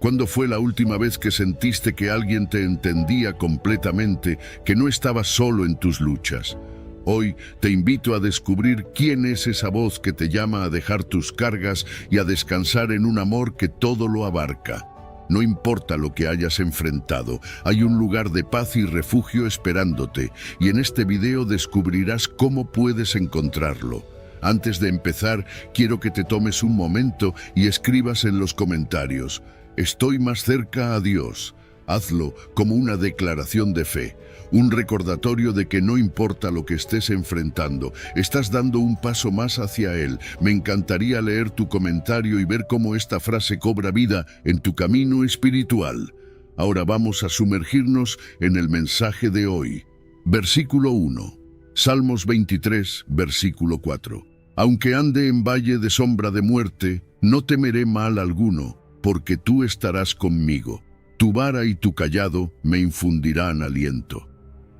¿Cuándo fue la última vez que sentiste que alguien te entendía completamente, que no estabas solo en tus luchas? Hoy te invito a descubrir quién es esa voz que te llama a dejar tus cargas y a descansar en un amor que todo lo abarca. No importa lo que hayas enfrentado, hay un lugar de paz y refugio esperándote, y en este video descubrirás cómo puedes encontrarlo. Antes de empezar, quiero que te tomes un momento y escribas en los comentarios: «Estoy más cerca a Dios». Hazlo como una declaración de fe, un recordatorio de que no importa lo que estés enfrentando, estás dando un paso más hacia Él. Me encantaría leer tu comentario y ver cómo esta frase cobra vida en tu camino espiritual. Ahora vamos a sumergirnos en el mensaje de hoy. Versículo 1. Salmos 23, versículo 4. Aunque ande en valle de sombra de muerte, no temeré mal alguno, porque tú estarás conmigo. Tu vara y tu cayado me infundirán aliento.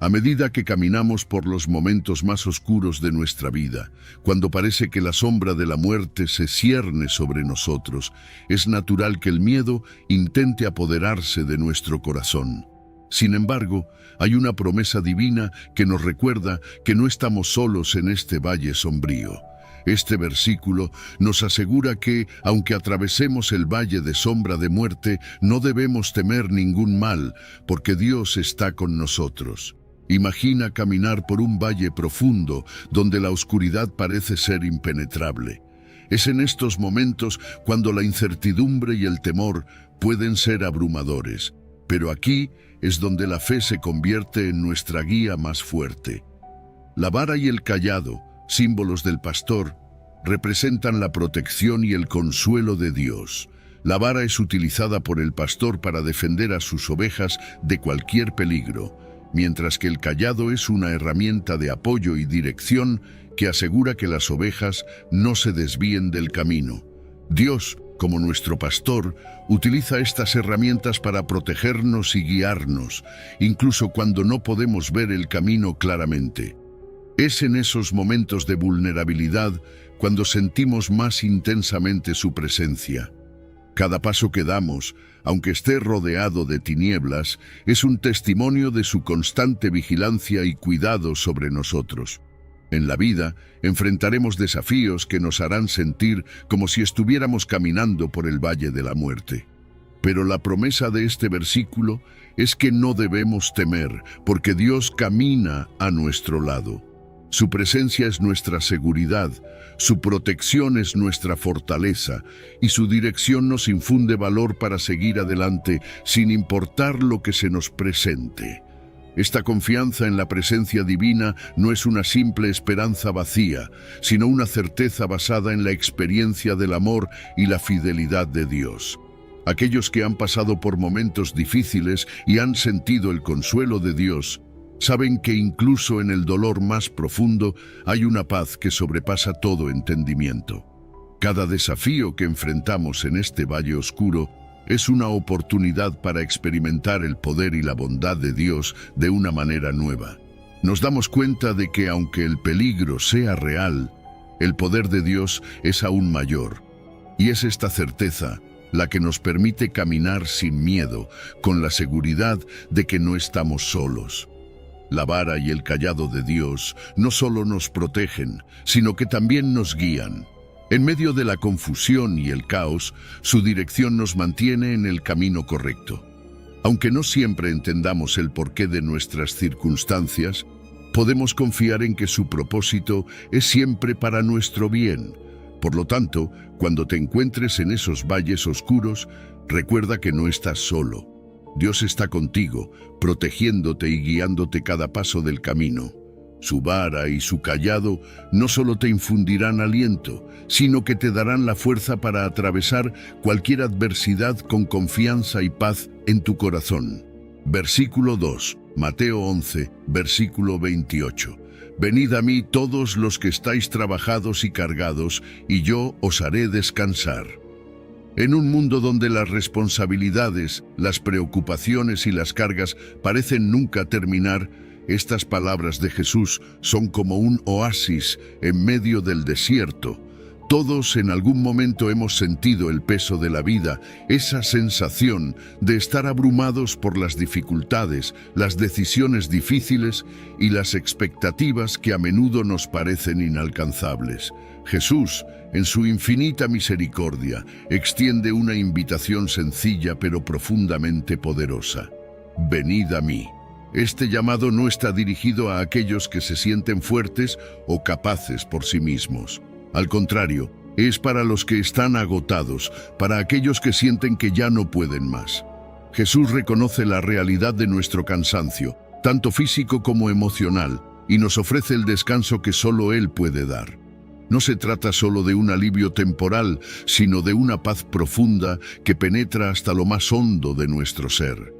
A medida que caminamos por los momentos más oscuros de nuestra vida, cuando parece que la sombra de la muerte se cierne sobre nosotros, es natural que el miedo intente apoderarse de nuestro corazón. Sin embargo, hay una promesa divina que nos recuerda que no estamos solos en este valle sombrío. Este versículo nos asegura que, aunque atravesemos el valle de sombra de muerte, no debemos temer ningún mal, porque Dios está con nosotros. Imagina caminar por un valle profundo, donde la oscuridad parece ser impenetrable. Es en estos momentos cuando la incertidumbre y el temor pueden ser abrumadores, pero aquí es donde la fe se convierte en nuestra guía más fuerte. La vara y el cayado, símbolos del pastor, representan la protección y el consuelo de Dios. La vara es utilizada por el pastor para defender a sus ovejas de cualquier peligro, mientras que el cayado es una herramienta de apoyo y dirección que asegura que las ovejas no se desvíen del camino. Dios, como nuestro pastor, utiliza estas herramientas para protegernos y guiarnos, incluso cuando no podemos ver el camino claramente. Es en esos momentos de vulnerabilidad cuando sentimos más intensamente su presencia. Cada paso que damos, aunque esté rodeado de tinieblas, es un testimonio de su constante vigilancia y cuidado sobre nosotros. En la vida, enfrentaremos desafíos que nos harán sentir como si estuviéramos caminando por el valle de la muerte. Pero la promesa de este versículo es que no debemos temer, porque Dios camina a nuestro lado. Su presencia es nuestra seguridad, su protección es nuestra fortaleza y su dirección nos infunde valor para seguir adelante sin importar lo que se nos presente. Esta confianza en la presencia divina no es una simple esperanza vacía, sino una certeza basada en la experiencia del amor y la fidelidad de Dios. Aquellos que han pasado por momentos difíciles y han sentido el consuelo de Dios, saben que incluso en el dolor más profundo hay una paz que sobrepasa todo entendimiento. Cada desafío que enfrentamos en este valle oscuro es una oportunidad para experimentar el poder y la bondad de Dios de una manera nueva. Nos damos cuenta de que aunque el peligro sea real, el poder de Dios es aún mayor. Y es esta certeza la que nos permite caminar sin miedo, con la seguridad de que no estamos solos. La vara y el cayado de Dios no solo nos protegen, sino que también nos guían. En medio de la confusión y el caos, su dirección nos mantiene en el camino correcto. Aunque no siempre entendamos el porqué de nuestras circunstancias, podemos confiar en que su propósito es siempre para nuestro bien. Por lo tanto, cuando te encuentres en esos valles oscuros, recuerda que no estás solo. Dios está contigo, protegiéndote y guiándote cada paso del camino. Su vara y su cayado no solo te infundirán aliento, sino que te darán la fuerza para atravesar cualquier adversidad con confianza y paz en tu corazón. Versículo 2, Mateo 11, versículo 28. Venid a mí todos los que estáis trabajados y cargados, y yo os haré descansar. En un mundo donde las responsabilidades, las preocupaciones y las cargas parecen nunca terminar, estas palabras de Jesús son como un oasis en medio del desierto. Todos en algún momento hemos sentido el peso de la vida, esa sensación de estar abrumados por las dificultades, las decisiones difíciles y las expectativas que a menudo nos parecen inalcanzables. Jesús, en su infinita misericordia, extiende una invitación sencilla pero profundamente poderosa. Venid a mí. Este llamado no está dirigido a aquellos que se sienten fuertes o capaces por sí mismos. Al contrario, es para los que están agotados, para aquellos que sienten que ya no pueden más. Jesús reconoce la realidad de nuestro cansancio, tanto físico como emocional, y nos ofrece el descanso que solo Él puede dar. No se trata solo de un alivio temporal, sino de una paz profunda que penetra hasta lo más hondo de nuestro ser.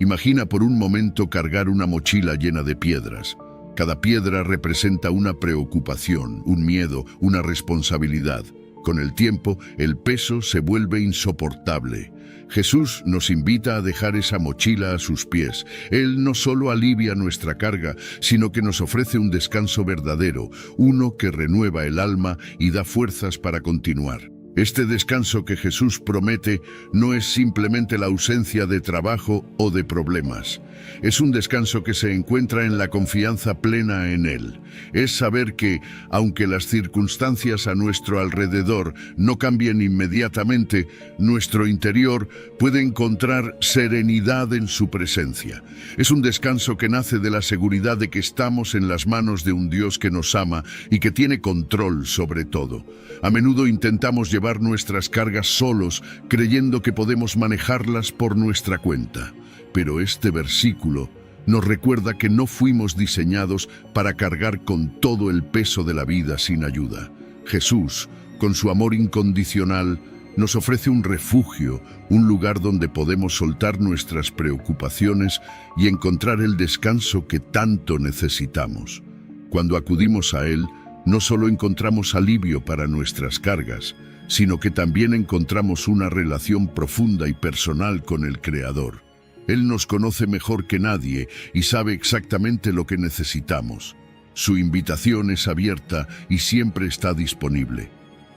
Imagina por un momento cargar una mochila llena de piedras. Cada piedra representa una preocupación, un miedo, una responsabilidad. Con el tiempo, el peso se vuelve insoportable. Jesús nos invita a dejar esa mochila a sus pies. Él no solo alivia nuestra carga, sino que nos ofrece un descanso verdadero, uno que renueva el alma y da fuerzas para continuar. Este descanso que Jesús promete no es simplemente la ausencia de trabajo o de problemas. Es un descanso que se encuentra en la confianza plena en Él. Es saber que, aunque las circunstancias a nuestro alrededor no cambien inmediatamente, nuestro interior puede encontrar serenidad en su presencia. Es un descanso que nace de la seguridad de que estamos en las manos de un Dios que nos ama y que tiene control sobre todo. A menudo intentamos llevar nuestras cargas solos, creyendo que podemos manejarlas por nuestra cuenta. Pero este versículo nos recuerda que no fuimos diseñados para cargar con todo el peso de la vida sin ayuda. Jesús, con su amor incondicional, nos ofrece un refugio, un lugar donde podemos soltar nuestras preocupaciones y encontrar el descanso que tanto necesitamos. Cuando acudimos a Él, no solo encontramos alivio para nuestras cargas, sino que también encontramos una relación profunda y personal con el Creador. Él nos conoce mejor que nadie y sabe exactamente lo que necesitamos. Su invitación es abierta y siempre está disponible.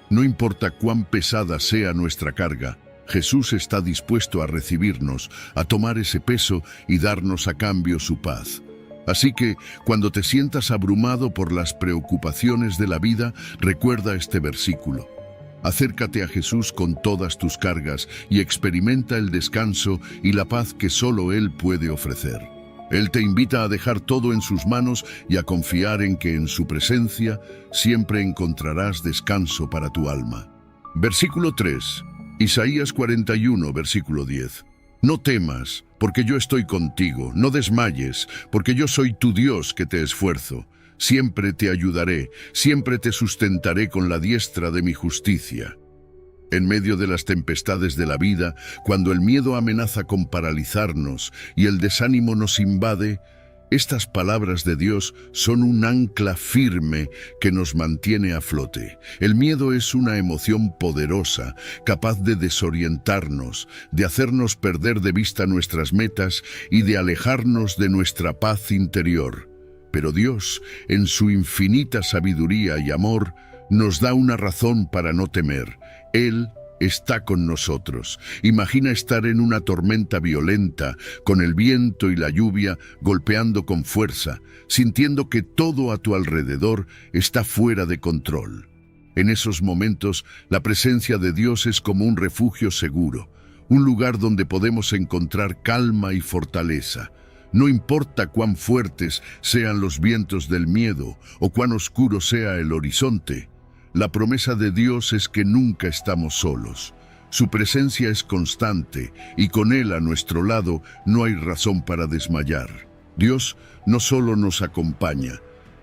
No importa cuán pesada sea nuestra carga, Jesús está dispuesto a recibirnos, a tomar ese peso y darnos a cambio su paz. Así que, cuando te sientas abrumado por las preocupaciones de la vida, recuerda este versículo. Acércate a Jesús con todas tus cargas y experimenta el descanso y la paz que solo Él puede ofrecer. Él te invita a dejar todo en sus manos y a confiar en que en su presencia siempre encontrarás descanso para tu alma. Versículo 3. Isaías 41, versículo 10. No temas, porque yo estoy contigo. No desmayes, porque yo soy tu Dios que te esfuerzo. Siempre te ayudaré, siempre te sustentaré con la diestra de mi justicia. En medio de las tempestades de la vida, cuando el miedo amenaza con paralizarnos y el desánimo nos invade, estas palabras de Dios son un ancla firme que nos mantiene a flote. El miedo es una emoción poderosa, capaz de desorientarnos, de hacernos perder de vista nuestras metas y de alejarnos de nuestra paz interior. Pero Dios, en su infinita sabiduría y amor, nos da una razón para no temer. Él está con nosotros. Imagina estar en una tormenta violenta, con el viento y la lluvia golpeando con fuerza, sintiendo que todo a tu alrededor está fuera de control. En esos momentos, la presencia de Dios es como un refugio seguro, un lugar donde podemos encontrar calma y fortaleza. No importa cuán fuertes sean los vientos del miedo o cuán oscuro sea el horizonte, la promesa de Dios es que nunca estamos solos. Su presencia es constante y con Él a nuestro lado no hay razón para desmayar. Dios no solo nos acompaña,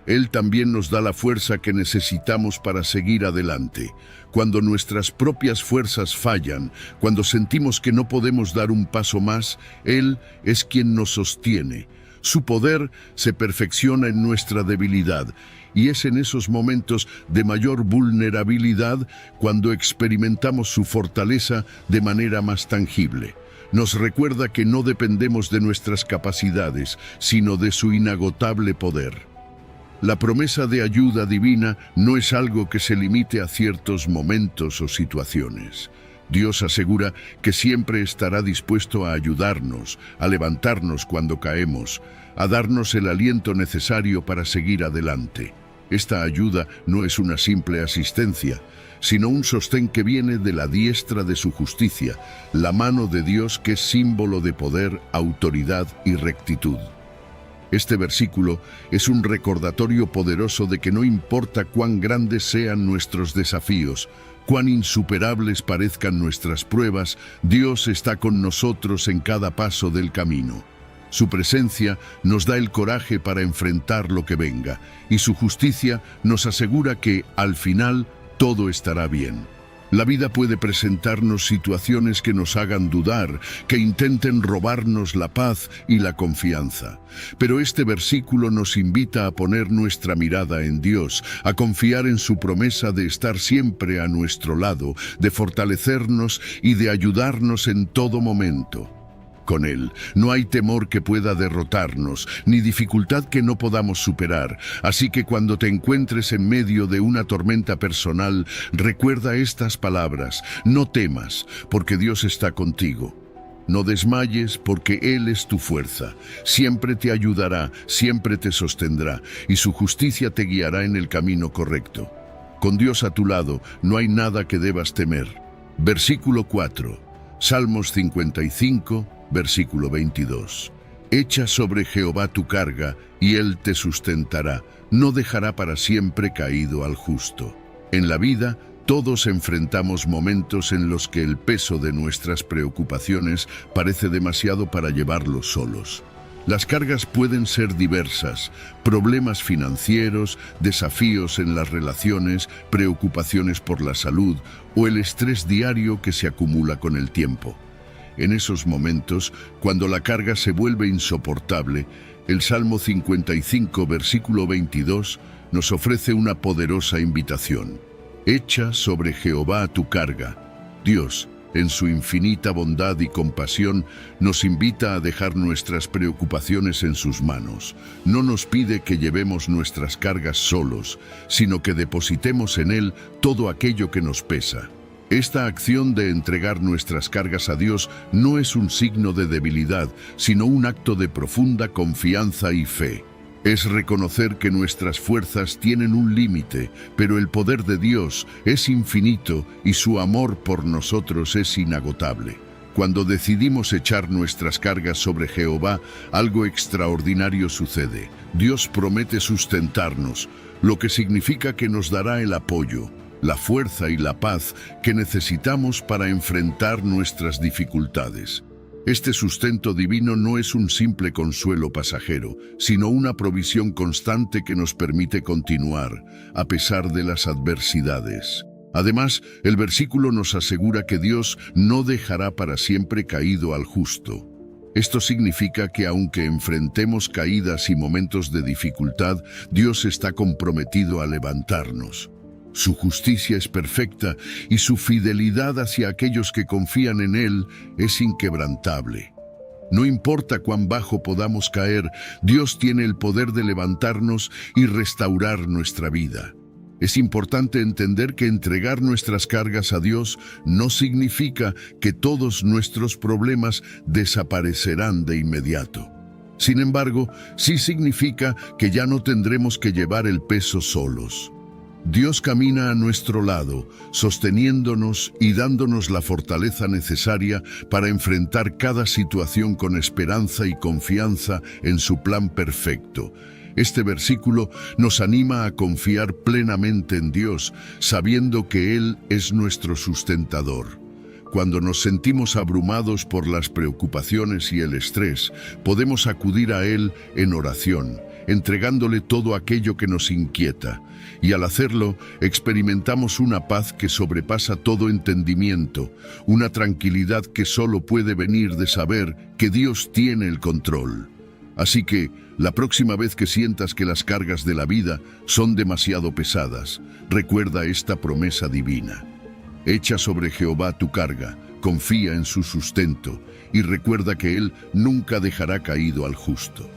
Él también nos da la fuerza que necesitamos para seguir adelante. Cuando nuestras propias fuerzas fallan, cuando sentimos que no podemos dar un paso más, Él es quien nos sostiene. Su poder se perfecciona en nuestra debilidad, y es en esos momentos de mayor vulnerabilidad cuando experimentamos su fortaleza de manera más tangible. Nos recuerda que no dependemos de nuestras capacidades, sino de su inagotable poder. La promesa de ayuda divina no es algo que se limite a ciertos momentos o situaciones. Dios asegura que siempre estará dispuesto a ayudarnos, a levantarnos cuando caemos, a darnos el aliento necesario para seguir adelante. Esta ayuda no es una simple asistencia, sino un sostén que viene de la diestra de su justicia, la mano de Dios que es símbolo de poder, autoridad y rectitud. Este versículo es un recordatorio poderoso de que no importa cuán grandes sean nuestros desafíos, cuán insuperables parezcan nuestras pruebas, Dios está con nosotros en cada paso del camino. Su presencia nos da el coraje para enfrentar lo que venga, y su justicia nos asegura que, al final, todo estará bien. La vida puede presentarnos situaciones que nos hagan dudar, que intenten robarnos la paz y la confianza. Pero este versículo nos invita a poner nuestra mirada en Dios, a confiar en su promesa de estar siempre a nuestro lado, de fortalecernos y de ayudarnos en todo momento. Con Él no hay temor que pueda derrotarnos, ni dificultad que no podamos superar. Así que cuando te encuentres en medio de una tormenta personal, recuerda estas palabras: no temas, porque Dios está contigo. No desmayes, porque Él es tu fuerza. Siempre te ayudará, siempre te sostendrá, y su justicia te guiará en el camino correcto. Con Dios a tu lado, no hay nada que debas temer. Versículo 4. Salmos 55, versículo 22. Echa sobre Jehová tu carga, y Él te sustentará. No dejará para siempre caído al justo. En la vida, todos enfrentamos momentos en los que el peso de nuestras preocupaciones parece demasiado para llevarlos solos. Las cargas pueden ser diversas: problemas financieros, desafíos en las relaciones, preocupaciones por la salud o el estrés diario que se acumula con el tiempo. En esos momentos, cuando la carga se vuelve insoportable, el Salmo 55, versículo 22, nos ofrece una poderosa invitación. Echa sobre Jehová tu carga. Dios, en su infinita bondad y compasión, nos invita a dejar nuestras preocupaciones en sus manos. No nos pide que llevemos nuestras cargas solos, sino que depositemos en Él todo aquello que nos pesa. Esta acción de entregar nuestras cargas a Dios no es un signo de debilidad, sino un acto de profunda confianza y fe. Es reconocer que nuestras fuerzas tienen un límite, pero el poder de Dios es infinito y su amor por nosotros es inagotable. Cuando decidimos echar nuestras cargas sobre Jehová, algo extraordinario sucede. Dios promete sustentarnos, lo que significa que nos dará el apoyo, la fuerza y la paz que necesitamos para enfrentar nuestras dificultades. Este sustento divino no es un simple consuelo pasajero, sino una provisión constante que nos permite continuar, a pesar de las adversidades. Además, el versículo nos asegura que Dios no dejará para siempre caído al justo. Esto significa que aunque enfrentemos caídas y momentos de dificultad, Dios está comprometido a levantarnos. Su justicia es perfecta y su fidelidad hacia aquellos que confían en Él es inquebrantable. No importa cuán bajo podamos caer, Dios tiene el poder de levantarnos y restaurar nuestra vida. Es importante entender que entregar nuestras cargas a Dios no significa que todos nuestros problemas desaparecerán de inmediato. Sin embargo, sí significa que ya no tendremos que llevar el peso solos. Dios camina a nuestro lado, sosteniéndonos y dándonos la fortaleza necesaria para enfrentar cada situación con esperanza y confianza en su plan perfecto. Este versículo nos anima a confiar plenamente en Dios, sabiendo que Él es nuestro sustentador. Cuando nos sentimos abrumados por las preocupaciones y el estrés, podemos acudir a Él en oración, entregándole todo aquello que nos inquieta. Y al hacerlo, experimentamos una paz que sobrepasa todo entendimiento, una tranquilidad que solo puede venir de saber que Dios tiene el control. Así que, la próxima vez que sientas que las cargas de la vida son demasiado pesadas, recuerda esta promesa divina. Echa sobre Jehová tu carga, confía en su sustento y recuerda que Él nunca dejará caído al justo.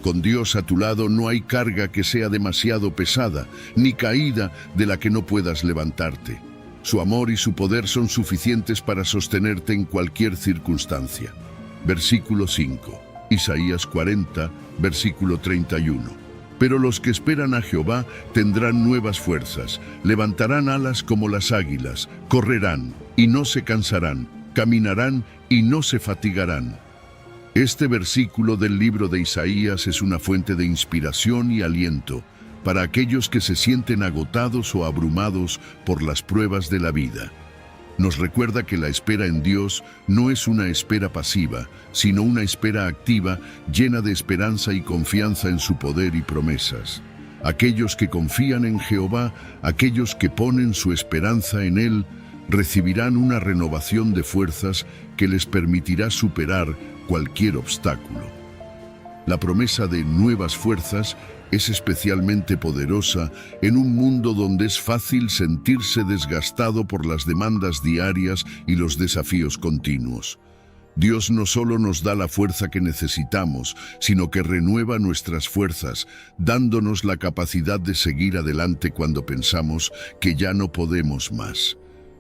Con Dios a tu lado no hay carga que sea demasiado pesada, ni caída de la que no puedas levantarte. Su amor y su poder son suficientes para sostenerte en cualquier circunstancia. Versículo 5. Isaías 40, versículo 31. Pero los que esperan a Jehová tendrán nuevas fuerzas, levantarán alas como las águilas, correrán y no se cansarán, caminarán y no se fatigarán. Este versículo del libro de Isaías es una fuente de inspiración y aliento para aquellos que se sienten agotados o abrumados por las pruebas de la vida. Nos recuerda que la espera en Dios no es una espera pasiva, sino una espera activa, llena de esperanza y confianza en su poder y promesas. Aquellos que confían en Jehová, aquellos que ponen su esperanza en Él, recibirán una renovación de fuerzas que les permitirá superar cualquier obstáculo. La promesa de nuevas fuerzas es especialmente poderosa en un mundo donde es fácil sentirse desgastado por las demandas diarias y los desafíos continuos. Dios no solo nos da la fuerza que necesitamos, sino que renueva nuestras fuerzas, dándonos la capacidad de seguir adelante cuando pensamos que ya no podemos más.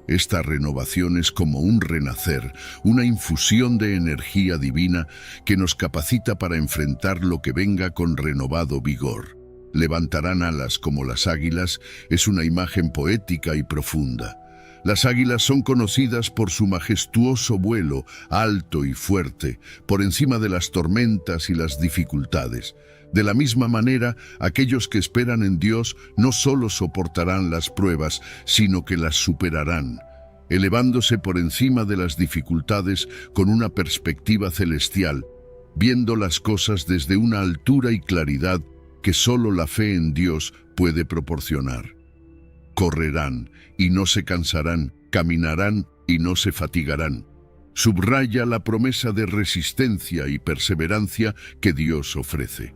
Esta renovación es como un renacer, una infusión de energía divina que nos capacita para enfrentar lo que venga con renovado vigor. Levantarán alas como las águilas es una imagen poética y profunda. Las águilas son conocidas por su majestuoso vuelo, alto y fuerte, por encima de las tormentas y las dificultades. De la misma manera, aquellos que esperan en Dios no solo soportarán las pruebas, sino que las superarán, elevándose por encima de las dificultades con una perspectiva celestial, viendo las cosas desde una altura y claridad que solo la fe en Dios puede proporcionar. Correrán y no se cansarán, caminarán y no se fatigarán. Subraya la promesa de resistencia y perseverancia que Dios ofrece.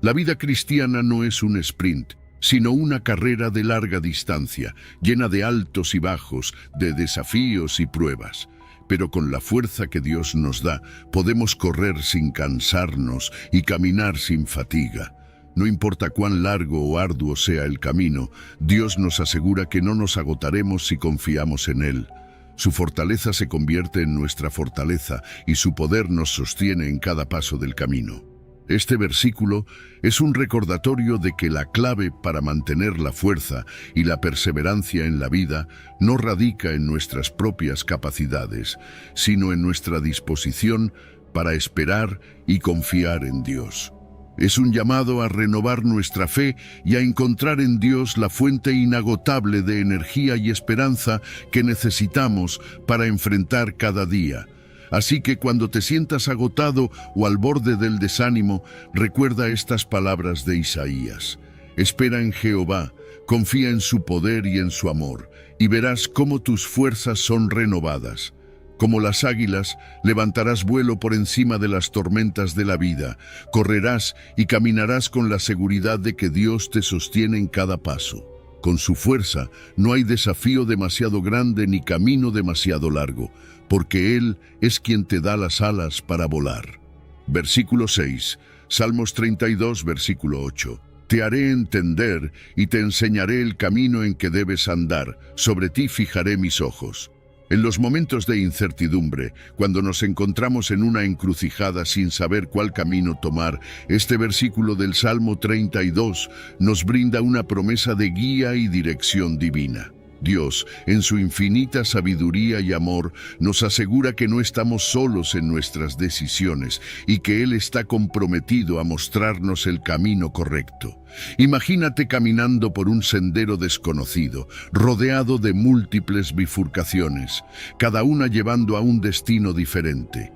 La vida cristiana no es un sprint, sino una carrera de larga distancia, llena de altos y bajos, de desafíos y pruebas. Pero con la fuerza que Dios nos da, podemos correr sin cansarnos y caminar sin fatiga. No importa cuán largo o arduo sea el camino, Dios nos asegura que no nos agotaremos si confiamos en Él. Su fortaleza se convierte en nuestra fortaleza y su poder nos sostiene en cada paso del camino. Este versículo es un recordatorio de que la clave para mantener la fuerza y la perseverancia en la vida no radica en nuestras propias capacidades, sino en nuestra disposición para esperar y confiar en Dios. Es un llamado a renovar nuestra fe y a encontrar en Dios la fuente inagotable de energía y esperanza que necesitamos para enfrentar cada día. Así que cuando te sientas agotado o al borde del desánimo, recuerda estas palabras de Isaías. Espera en Jehová, confía en su poder y en su amor, y verás cómo tus fuerzas son renovadas. Como las águilas, levantarás vuelo por encima de las tormentas de la vida, correrás y caminarás con la seguridad de que Dios te sostiene en cada paso. Con su fuerza no hay desafío demasiado grande ni camino demasiado largo, porque Él es quien te da las alas para volar. Versículo 6, Salmos 32, versículo 8. Te haré entender y te enseñaré el camino en que debes andar, sobre ti fijaré mis ojos. En los momentos de incertidumbre, cuando nos encontramos en una encrucijada sin saber cuál camino tomar, este versículo del Salmo 32 nos brinda una promesa de guía y dirección divina. Dios, en su infinita sabiduría y amor, nos asegura que no estamos solos en nuestras decisiones y que Él está comprometido a mostrarnos el camino correcto. Imagínate caminando por un sendero desconocido, rodeado de múltiples bifurcaciones, cada una llevando a un destino diferente.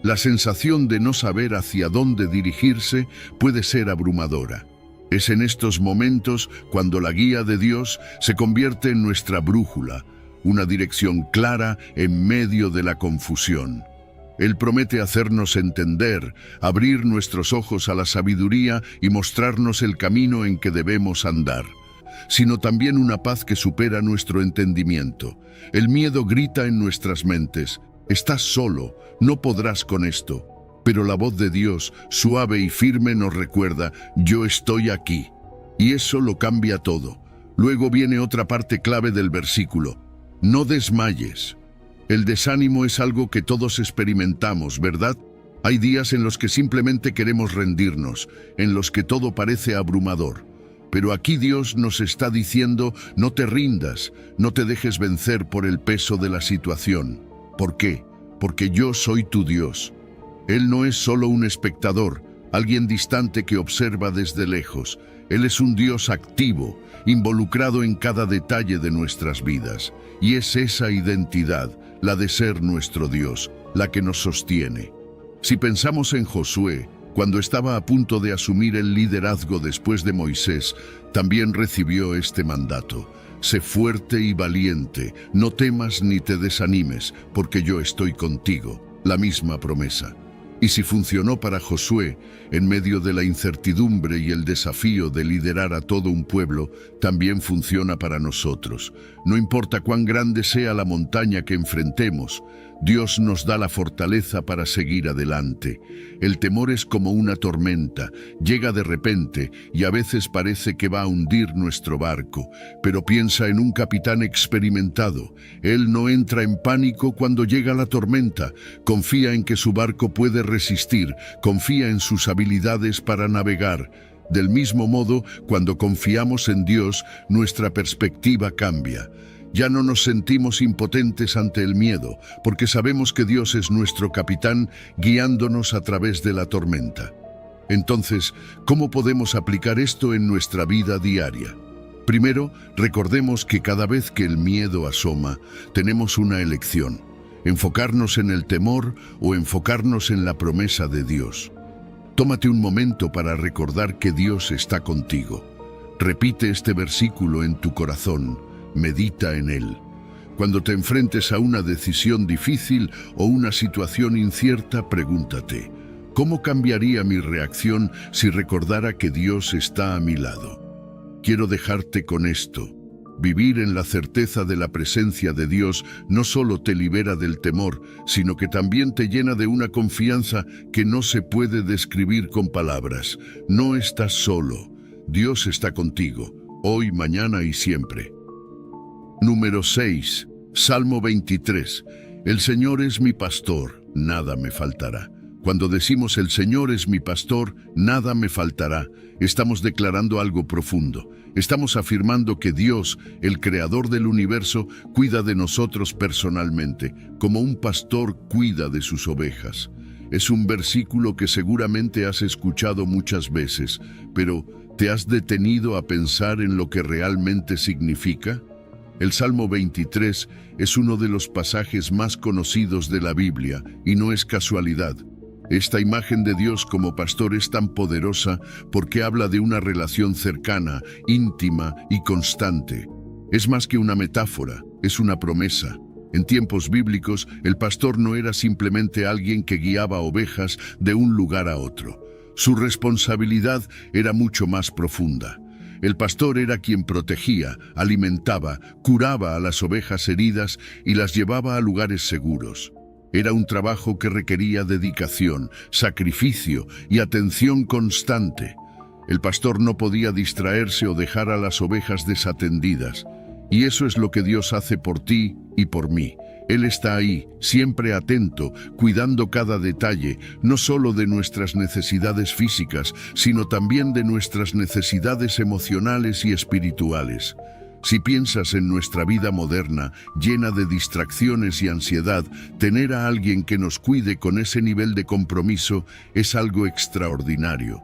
La sensación de no saber hacia dónde dirigirse puede ser abrumadora. Es en estos momentos cuando la guía de Dios se convierte en nuestra brújula, una dirección clara en medio de la confusión. Él promete hacernos entender, abrir nuestros ojos a la sabiduría y mostrarnos el camino en que debemos andar, sino también una paz que supera nuestro entendimiento. El miedo grita en nuestras mentes: estás solo, no podrás con esto. Pero la voz de Dios, suave y firme, nos recuerda: yo estoy aquí. Y eso lo cambia todo. Luego viene otra parte clave del versículo: no desmayes. El desánimo es algo que todos experimentamos, ¿verdad? Hay días en los que simplemente queremos rendirnos, en los que todo parece abrumador. Pero aquí Dios nos está diciendo: no te rindas, no te dejes vencer por el peso de la situación. ¿Por qué? Porque yo soy tu Dios. Él no es solo un espectador, alguien distante que observa desde lejos. Él es un Dios activo, involucrado en cada detalle de nuestras vidas. Y es esa identidad, la de ser nuestro Dios, la que nos sostiene. Si pensamos en Josué, cuando estaba a punto de asumir el liderazgo después de Moisés, también recibió este mandato: sé fuerte y valiente, no temas ni te desanimes, porque yo estoy contigo. La misma promesa. Y si funcionó para Josué, en medio de la incertidumbre y el desafío de liderar a todo un pueblo, también funciona para nosotros. No importa cuán grande sea la montaña que enfrentemos, Dios nos da la fortaleza para seguir adelante. El temor es como una tormenta, llega de repente y a veces parece que va a hundir nuestro barco. Pero piensa en un capitán experimentado. Él no entra en pánico cuando llega la tormenta. Confía en que su barco puede resistir, confía en sus habilidades para navegar. Del mismo modo, cuando confiamos en Dios, nuestra perspectiva cambia. Ya no nos sentimos impotentes ante el miedo, porque sabemos que Dios es nuestro capitán guiándonos a través de la tormenta. Entonces, ¿cómo podemos aplicar esto en nuestra vida diaria? Primero, recordemos que cada vez que el miedo asoma, tenemos una elección: enfocarnos en el temor o enfocarnos en la promesa de Dios. Tómate un momento para recordar que Dios está contigo. Repite este versículo en tu corazón. Medita en él. Cuando te enfrentes a una decisión difícil o una situación incierta, pregúntate: ¿cómo cambiaría mi reacción si recordara que Dios está a mi lado? Quiero dejarte con esto. Vivir en la certeza de la presencia de Dios no solo te libera del temor, sino que también te llena de una confianza que no se puede describir con palabras. No estás solo. Dios está contigo, hoy, mañana y siempre. Número 6. Salmo 23. El Señor es mi pastor, nada me faltará. Cuando decimos el Señor es mi pastor, nada me faltará, estamos declarando algo profundo. Estamos afirmando que Dios, el creador del universo, cuida de nosotros personalmente, como un pastor cuida de sus ovejas. Es un versículo que seguramente has escuchado muchas veces, pero ¿te has detenido a pensar en lo que realmente significa? El Salmo 23 es uno de los pasajes más conocidos de la Biblia, y no es casualidad. Esta imagen de Dios como pastor es tan poderosa porque habla de una relación cercana, íntima y constante. Es más que una metáfora, es una promesa. En tiempos bíblicos, el pastor no era simplemente alguien que guiaba ovejas de un lugar a otro. Su responsabilidad era mucho más profunda. El pastor era quien protegía, alimentaba, curaba a las ovejas heridas y las llevaba a lugares seguros. Era un trabajo que requería dedicación, sacrificio y atención constante. El pastor no podía distraerse o dejar a las ovejas desatendidas. Y eso es lo que Dios hace por ti y por mí. Él está ahí, siempre atento, cuidando cada detalle, no solo de nuestras necesidades físicas, sino también de nuestras necesidades emocionales y espirituales. Si piensas en nuestra vida moderna, llena de distracciones y ansiedad, tener a alguien que nos cuide con ese nivel de compromiso es algo extraordinario.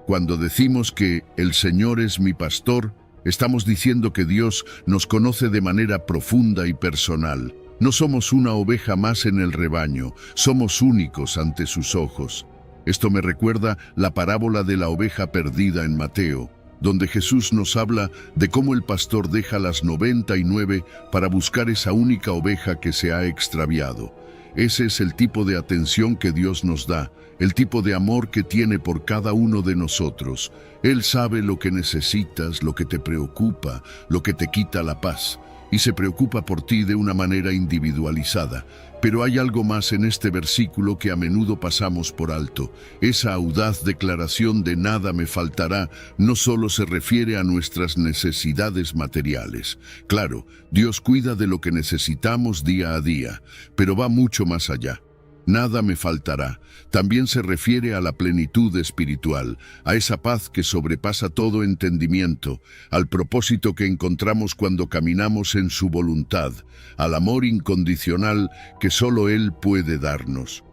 Cuando decimos que el Señor es mi pastor, estamos diciendo que Dios nos conoce de manera profunda y personal. No somos una oveja más en el rebaño, somos únicos ante sus ojos. Esto me recuerda la parábola de la oveja perdida en Mateo, donde Jesús nos habla de cómo el pastor deja las 99 para buscar esa única oveja que se ha extraviado. Ese es el tipo de atención que Dios nos da, el tipo de amor que tiene por cada uno de nosotros. Él sabe lo que necesitas, lo que te preocupa, lo que te quita la paz. y se preocupa por ti de una manera individualizada. Pero hay algo más en este versículo que a menudo pasamos por alto. Esa audaz declaración de nada me faltará no solo se refiere a nuestras necesidades materiales. Claro, Dios cuida de lo que necesitamos día a día, pero va mucho más allá. Nada me faltará. También se refiere a la plenitud espiritual, a esa paz que sobrepasa todo entendimiento, al propósito que encontramos cuando caminamos en su voluntad, al amor incondicional que solo Él puede darnos.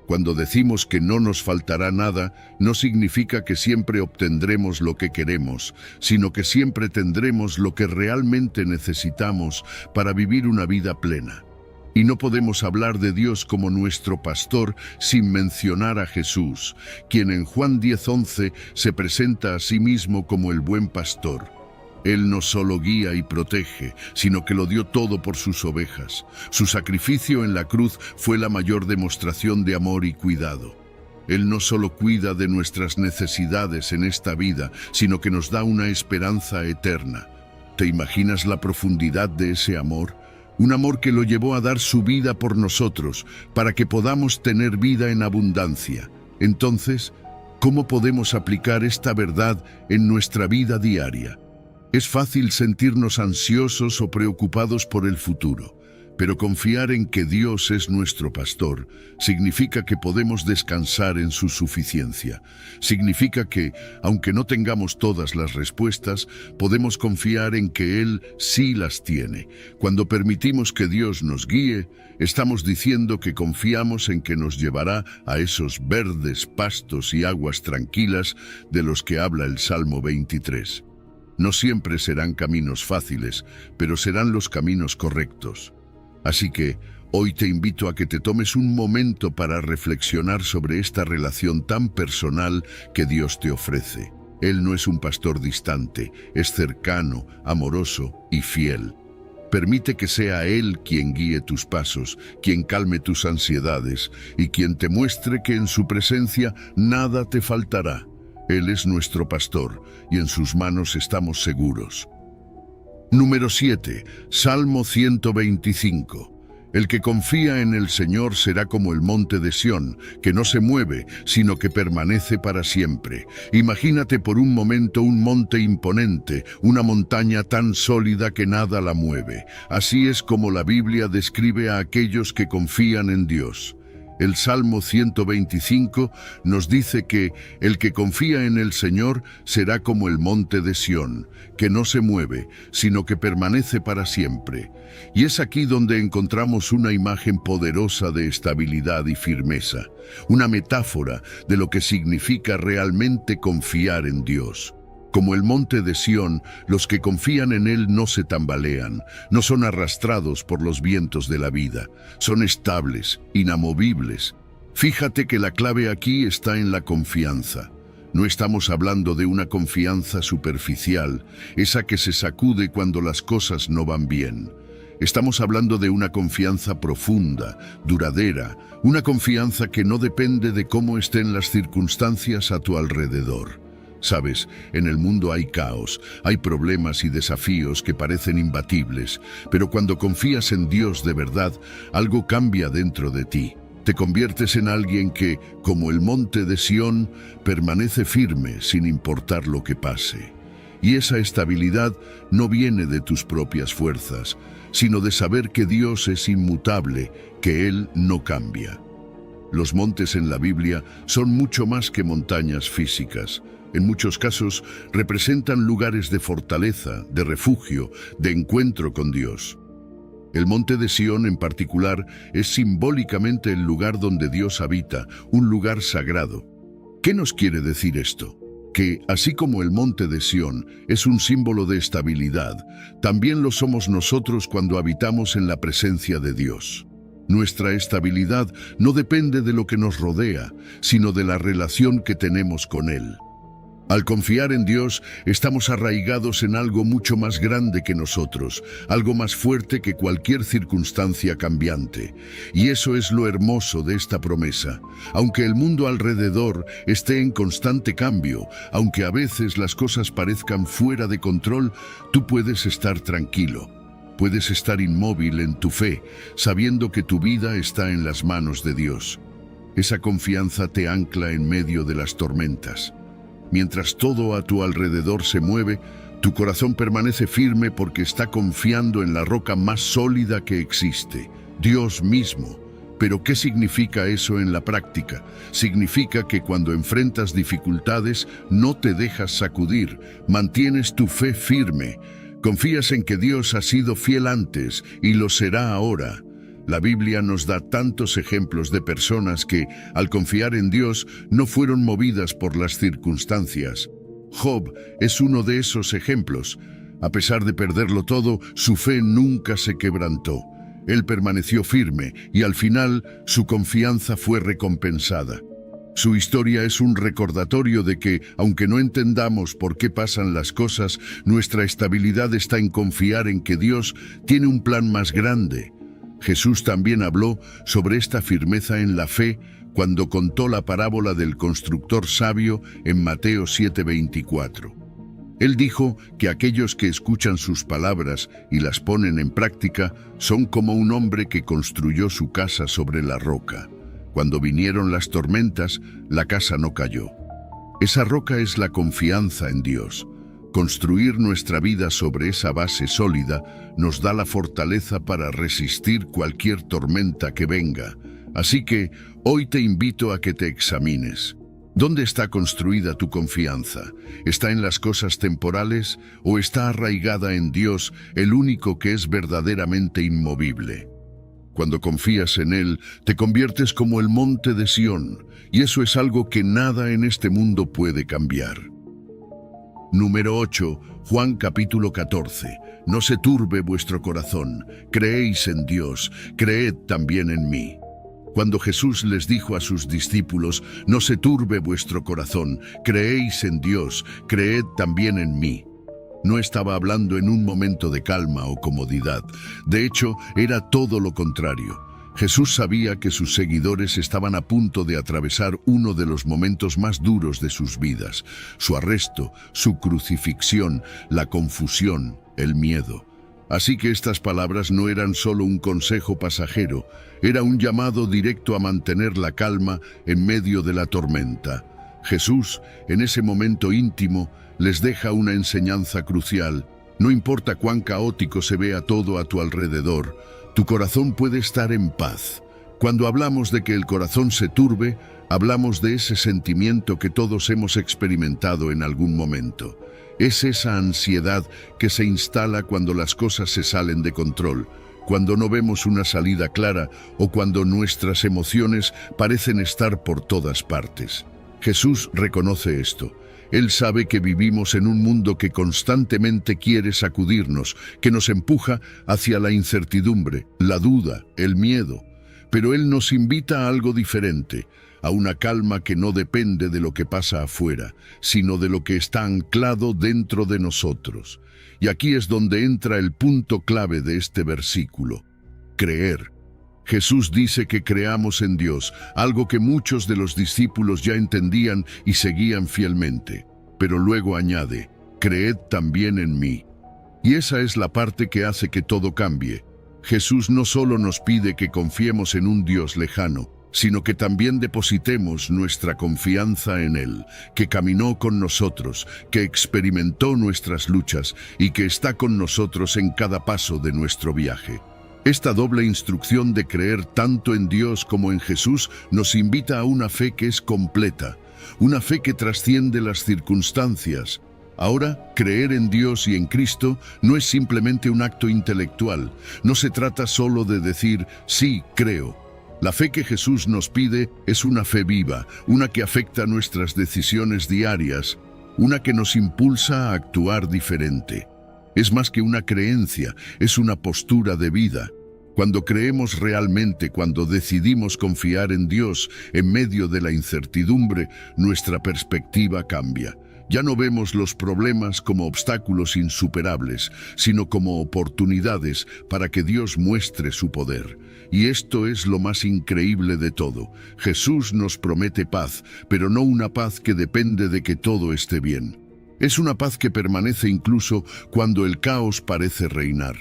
Cuando decimos que no nos faltará nada, no significa que siempre obtendremos lo que queremos, sino que siempre tendremos lo que realmente necesitamos para vivir una vida plena. Y no podemos hablar de Dios como nuestro pastor sin mencionar a Jesús, quien en Juan 10:11 se presenta a sí mismo como el buen pastor. Él no solo guía y protege, sino que lo dio todo por sus ovejas. Su sacrificio en la cruz fue la mayor demostración de amor y cuidado. Él no solo cuida de nuestras necesidades en esta vida, sino que nos da una esperanza eterna. ¿Te imaginas la profundidad de ese amor? Un amor que lo llevó a dar su vida por nosotros, para que podamos tener vida en abundancia. Entonces, ¿cómo podemos aplicar esta verdad en nuestra vida diaria? Es fácil sentirnos ansiosos o preocupados por el futuro, pero confiar en que Dios es nuestro pastor significa que podemos descansar en su suficiencia. Significa que, aunque no tengamos todas las respuestas, podemos confiar en que Él sí las tiene. Cuando permitimos que Dios nos guíe, estamos diciendo que confiamos en que nos llevará a esos verdes pastos y aguas tranquilas de los que habla el Salmo 23. No siempre serán caminos fáciles, pero serán los caminos correctos. Así que hoy te invito a que te tomes un momento para reflexionar sobre esta relación tan personal que Dios te ofrece. Él no es un pastor distante, es cercano, amoroso y fiel. Permite que sea Él quien guíe tus pasos, quien calme tus ansiedades y quien te muestre que en su presencia nada te faltará. Él es nuestro pastor y en sus manos estamos seguros. Número 7. Salmo 125. El que confía en el Señor será como el monte de Sión, que no se mueve, sino que permanece para siempre. Imagínate por un momento un monte imponente, una montaña tan sólida que nada la mueve. Así es como la Biblia describe a aquellos que confían en Dios. El Salmo 125 nos dice que el que confía en el Señor será como el monte de Sión, que no se mueve, sino que permanece para siempre. Y es aquí donde encontramos una imagen poderosa de estabilidad y firmeza, una metáfora de lo que significa realmente confiar en Dios. Como el monte de Sión, los que confían en Él no se tambalean, no son arrastrados por los vientos de la vida, son estables, inamovibles. Fíjate que la clave aquí está en la confianza. No estamos hablando de una confianza superficial, esa que se sacude cuando las cosas no van bien. Estamos hablando de una confianza profunda, duradera, una confianza que no depende de cómo estén las circunstancias a tu alrededor. Sabes, en el mundo hay caos, hay problemas y desafíos que parecen imbatibles, pero cuando confías en Dios de verdad, algo cambia dentro de ti. Te conviertes en alguien que, como el monte de Sión, permanece firme sin importar lo que pase. Y esa estabilidad no viene de tus propias fuerzas, sino de saber que Dios es inmutable, que Él no cambia. Los montes en la Biblia son mucho más que montañas físicas. En muchos casos representan lugares de fortaleza, de refugio, de encuentro con Dios. El monte de Sión en particular es simbólicamente el lugar donde Dios habita, un lugar sagrado. ¿Qué nos quiere decir esto? Que, así como el monte de Sión es un símbolo de estabilidad, también lo somos nosotros cuando habitamos en la presencia de Dios. Nuestra estabilidad no depende de lo que nos rodea, sino de la relación que tenemos con Él. Al confiar en Dios, estamos arraigados en algo mucho más grande que nosotros, algo más fuerte que cualquier circunstancia cambiante. Y eso es lo hermoso de esta promesa. Aunque el mundo alrededor esté en constante cambio, aunque a veces las cosas parezcan fuera de control, tú puedes estar tranquilo. Puedes estar inmóvil en tu fe, sabiendo que tu vida está en las manos de Dios. Esa confianza te ancla en medio de las tormentas. Mientras todo a tu alrededor se mueve, tu corazón permanece firme porque está confiando en la roca más sólida que existe, Dios mismo. Pero ¿qué significa eso en la práctica? Significa que cuando enfrentas dificultades no te dejas sacudir, mantienes tu fe firme, confías en que Dios ha sido fiel antes y lo será ahora. La Biblia nos da tantos ejemplos de personas que, al confiar en Dios, no fueron movidas por las circunstancias. Job es uno de esos ejemplos. A pesar de perderlo todo, su fe nunca se quebrantó. Él permaneció firme y al final su confianza fue recompensada. Su historia es un recordatorio de que, aunque no entendamos por qué pasan las cosas, nuestra estabilidad está en confiar en que Dios tiene un plan más grande. Jesús también habló sobre esta firmeza en la fe cuando contó la parábola del constructor sabio en Mateo 7:24. Él dijo que aquellos que escuchan sus palabras y las ponen en práctica son como un hombre que construyó su casa sobre la roca. Cuando vinieron las tormentas, la casa no cayó. Esa roca es la confianza en Dios. Construir nuestra vida sobre esa base sólida nos da la fortaleza para resistir cualquier tormenta que venga. Así que hoy te invito a que te examines. ¿Dónde está construida tu confianza? ¿Está en las cosas temporales o está arraigada en Dios, el único que es verdaderamente inmovible? Cuando confías en Él, te conviertes como el monte de Sión, y eso es algo que nada en este mundo puede cambiar. Número 8, Juan capítulo 14. No se turbe vuestro corazón, creéis en Dios, creed también en mí. Cuando Jesús les dijo a sus discípulos, no se turbe vuestro corazón, creéis en Dios, creed también en mí. No estaba hablando en un momento de calma o comodidad. De hecho, era todo lo contrario. Jesús sabía que sus seguidores estaban a punto de atravesar uno de los momentos más duros de sus vidas: su arresto, su crucifixión, la confusión, el miedo. Así que estas palabras no eran solo un consejo pasajero, era un llamado directo a mantener la calma en medio de la tormenta. Jesús, en ese momento íntimo, les deja una enseñanza crucial. No importa cuán caótico se vea todo a tu alrededor, tu corazón puede estar en paz. Cuando hablamos de que el corazón se turbe, hablamos de ese sentimiento que todos hemos experimentado en algún momento. Es esa ansiedad que se instala cuando las cosas se salen de control, cuando no vemos una salida clara o cuando nuestras emociones parecen estar por todas partes. Jesús reconoce esto. Él sabe que vivimos en un mundo que constantemente quiere sacudirnos, que nos empuja hacia la incertidumbre, la duda, el miedo. Pero Él nos invita a algo diferente, a una calma que no depende de lo que pasa afuera, sino de lo que está anclado dentro de nosotros. Y aquí es donde entra el punto clave de este versículo: creer. Jesús dice que creamos en Dios, algo que muchos de los discípulos ya entendían y seguían fielmente. Pero luego añade, creed también en mí. Y esa es la parte que hace que todo cambie. Jesús no solo nos pide que confiemos en un Dios lejano, sino que también depositemos nuestra confianza en Él, que caminó con nosotros, que experimentó nuestras luchas y que está con nosotros en cada paso de nuestro viaje. Esta doble instrucción de creer tanto en Dios como en Jesús nos invita a una fe que es completa, una fe que trasciende las circunstancias. Ahora, creer en Dios y en Cristo no es simplemente un acto intelectual, no se trata solo de decir, sí, creo. La fe que Jesús nos pide es una fe viva, una que afecta nuestras decisiones diarias, una que nos impulsa a actuar diferente. Es más que una creencia, es una postura de vida. Cuando creemos realmente, cuando decidimos confiar en Dios en medio de la incertidumbre, nuestra perspectiva cambia. Ya no vemos los problemas como obstáculos insuperables, sino como oportunidades para que Dios muestre su poder. Y esto es lo más increíble de todo. Jesús nos promete paz, pero no una paz que depende de que todo esté bien. Es una paz que permanece incluso cuando el caos parece reinar.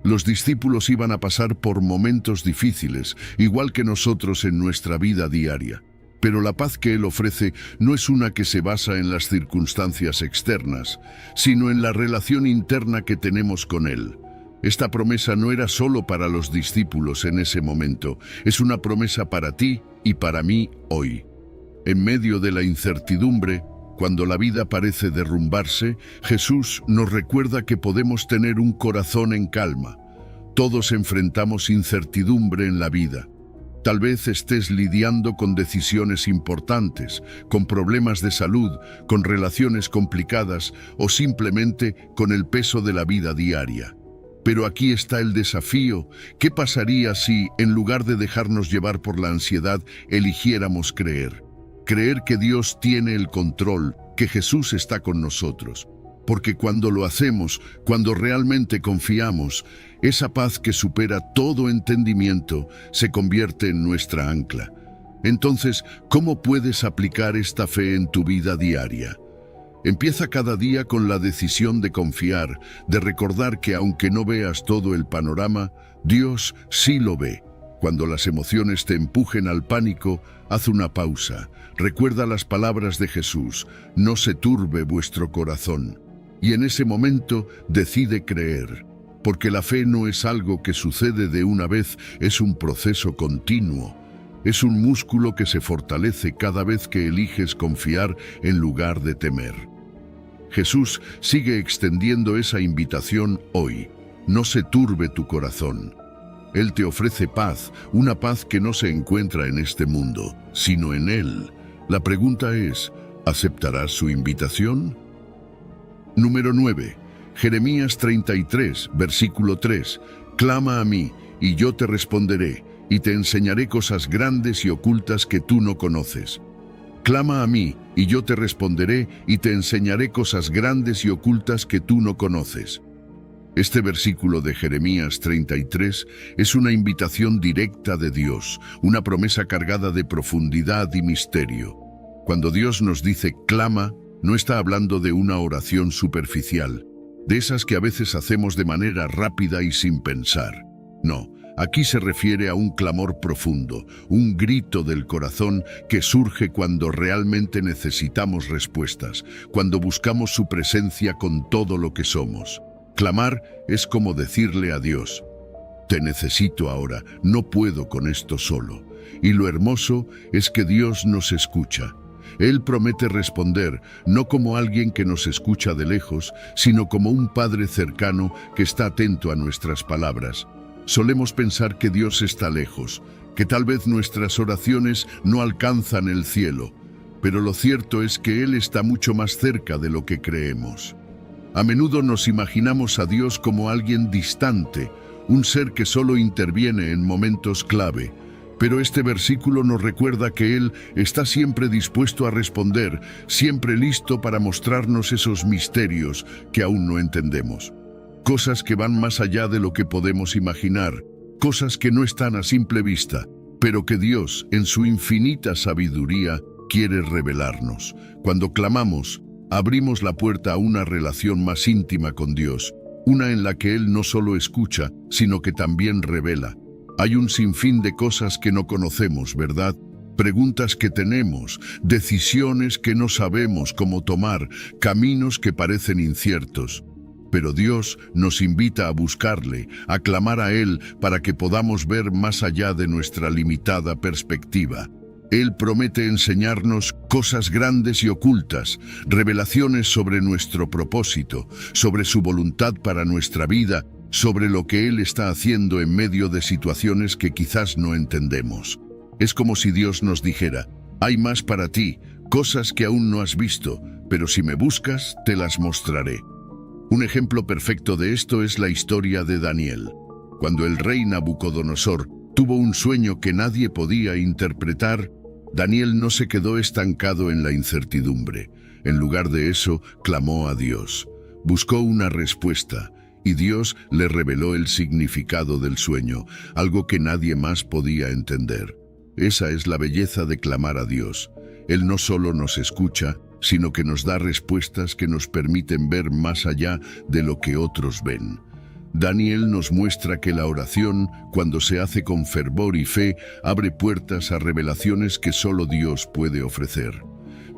Los discípulos iban a pasar por momentos difíciles, igual que nosotros en nuestra vida diaria. Pero la paz que Él ofrece no es una que se basa en las circunstancias externas, sino en la relación interna que tenemos con Él. Esta promesa no era solo para los discípulos en ese momento, es una promesa para ti y para mí hoy. En medio de la incertidumbre, cuando la vida parece derrumbarse, Jesús nos recuerda que podemos tener un corazón en calma. Todos enfrentamos incertidumbre en la vida. Tal vez estés lidiando con decisiones importantes, con problemas de salud, con relaciones complicadas o simplemente con el peso de la vida diaria. Pero aquí está el desafío. ¿Qué pasaría si, en lugar de dejarnos llevar por la ansiedad, eligiéramos creer? Creer que Dios tiene el control, que Jesús está con nosotros. Porque cuando lo hacemos, cuando realmente confiamos, esa paz que supera todo entendimiento se convierte en nuestra ancla. Entonces, ¿cómo puedes aplicar esta fe en tu vida diaria? Empieza cada día con la decisión de confiar, de recordar que aunque no veas todo el panorama, Dios sí lo ve. Cuando las emociones te empujen al pánico, haz una pausa. Recuerda las palabras de Jesús: no se turbe vuestro corazón. Y en ese momento decide creer, porque la fe no es algo que sucede de una vez, es un proceso continuo. Es un músculo que se fortalece cada vez que eliges confiar en lugar de temer. Jesús sigue extendiendo esa invitación hoy. No se turbe tu corazón. Él te ofrece paz, una paz que no se encuentra en este mundo, sino en Él. La pregunta es, ¿aceptarás su invitación? Número 9. Jeremías 33, versículo 3. Clama a mí, y yo te responderé, y te enseñaré cosas grandes y ocultas que tú no conoces. Clama a mí, y yo te responderé, y te enseñaré cosas grandes y ocultas que tú no conoces. Este versículo de Jeremías 33 es una invitación directa de Dios, una promesa cargada de profundidad y misterio. Cuando Dios nos dice clama, no está hablando de una oración superficial, de esas que a veces hacemos de manera rápida y sin pensar. No, aquí se refiere a un clamor profundo, un grito del corazón que surge cuando realmente necesitamos respuestas, cuando buscamos su presencia con todo lo que somos. Clamar es como decirle a Dios: te necesito ahora, no puedo con esto solo. Y lo hermoso es que Dios nos escucha. Él promete responder, no como alguien que nos escucha de lejos, sino como un Padre cercano que está atento a nuestras palabras. Solemos pensar que Dios está lejos, que tal vez nuestras oraciones no alcanzan el cielo, pero lo cierto es que Él está mucho más cerca de lo que creemos. A menudo nos imaginamos a Dios como alguien distante, un ser que solo interviene en momentos clave. Pero este versículo nos recuerda que Él está siempre dispuesto a responder, siempre listo para mostrarnos esos misterios que aún no entendemos. Cosas que van más allá de lo que podemos imaginar, cosas que no están a simple vista, pero que Dios, en su infinita sabiduría, quiere revelarnos. Cuando clamamos, abrimos la puerta a una relación más íntima con Dios, una en la que Él no solo escucha, sino que también revela. Hay un sinfín de cosas que no conocemos, ¿verdad? Preguntas que tenemos, decisiones que no sabemos cómo tomar, caminos que parecen inciertos. Pero Dios nos invita a buscarle, a clamar a Él para que podamos ver más allá de nuestra limitada perspectiva. Él promete enseñarnos cosas grandes y ocultas, revelaciones sobre nuestro propósito, sobre su voluntad para nuestra vida, sobre lo que Él está haciendo en medio de situaciones que quizás no entendemos. Es como si Dios nos dijera: hay más para ti, cosas que aún no has visto, pero si me buscas, te las mostraré. Un ejemplo perfecto de esto es la historia de Daniel. Cuando el rey Nabucodonosor tuvo un sueño que nadie podía interpretar, Daniel no se quedó estancado en la incertidumbre. En lugar de eso, clamó a Dios. Buscó una respuesta, y Dios le reveló el significado del sueño, algo que nadie más podía entender. Esa es la belleza de clamar a Dios. Él no solo nos escucha, sino que nos da respuestas que nos permiten ver más allá de lo que otros ven. Daniel nos muestra que la oración, cuando se hace con fervor y fe, abre puertas a revelaciones que solo Dios puede ofrecer.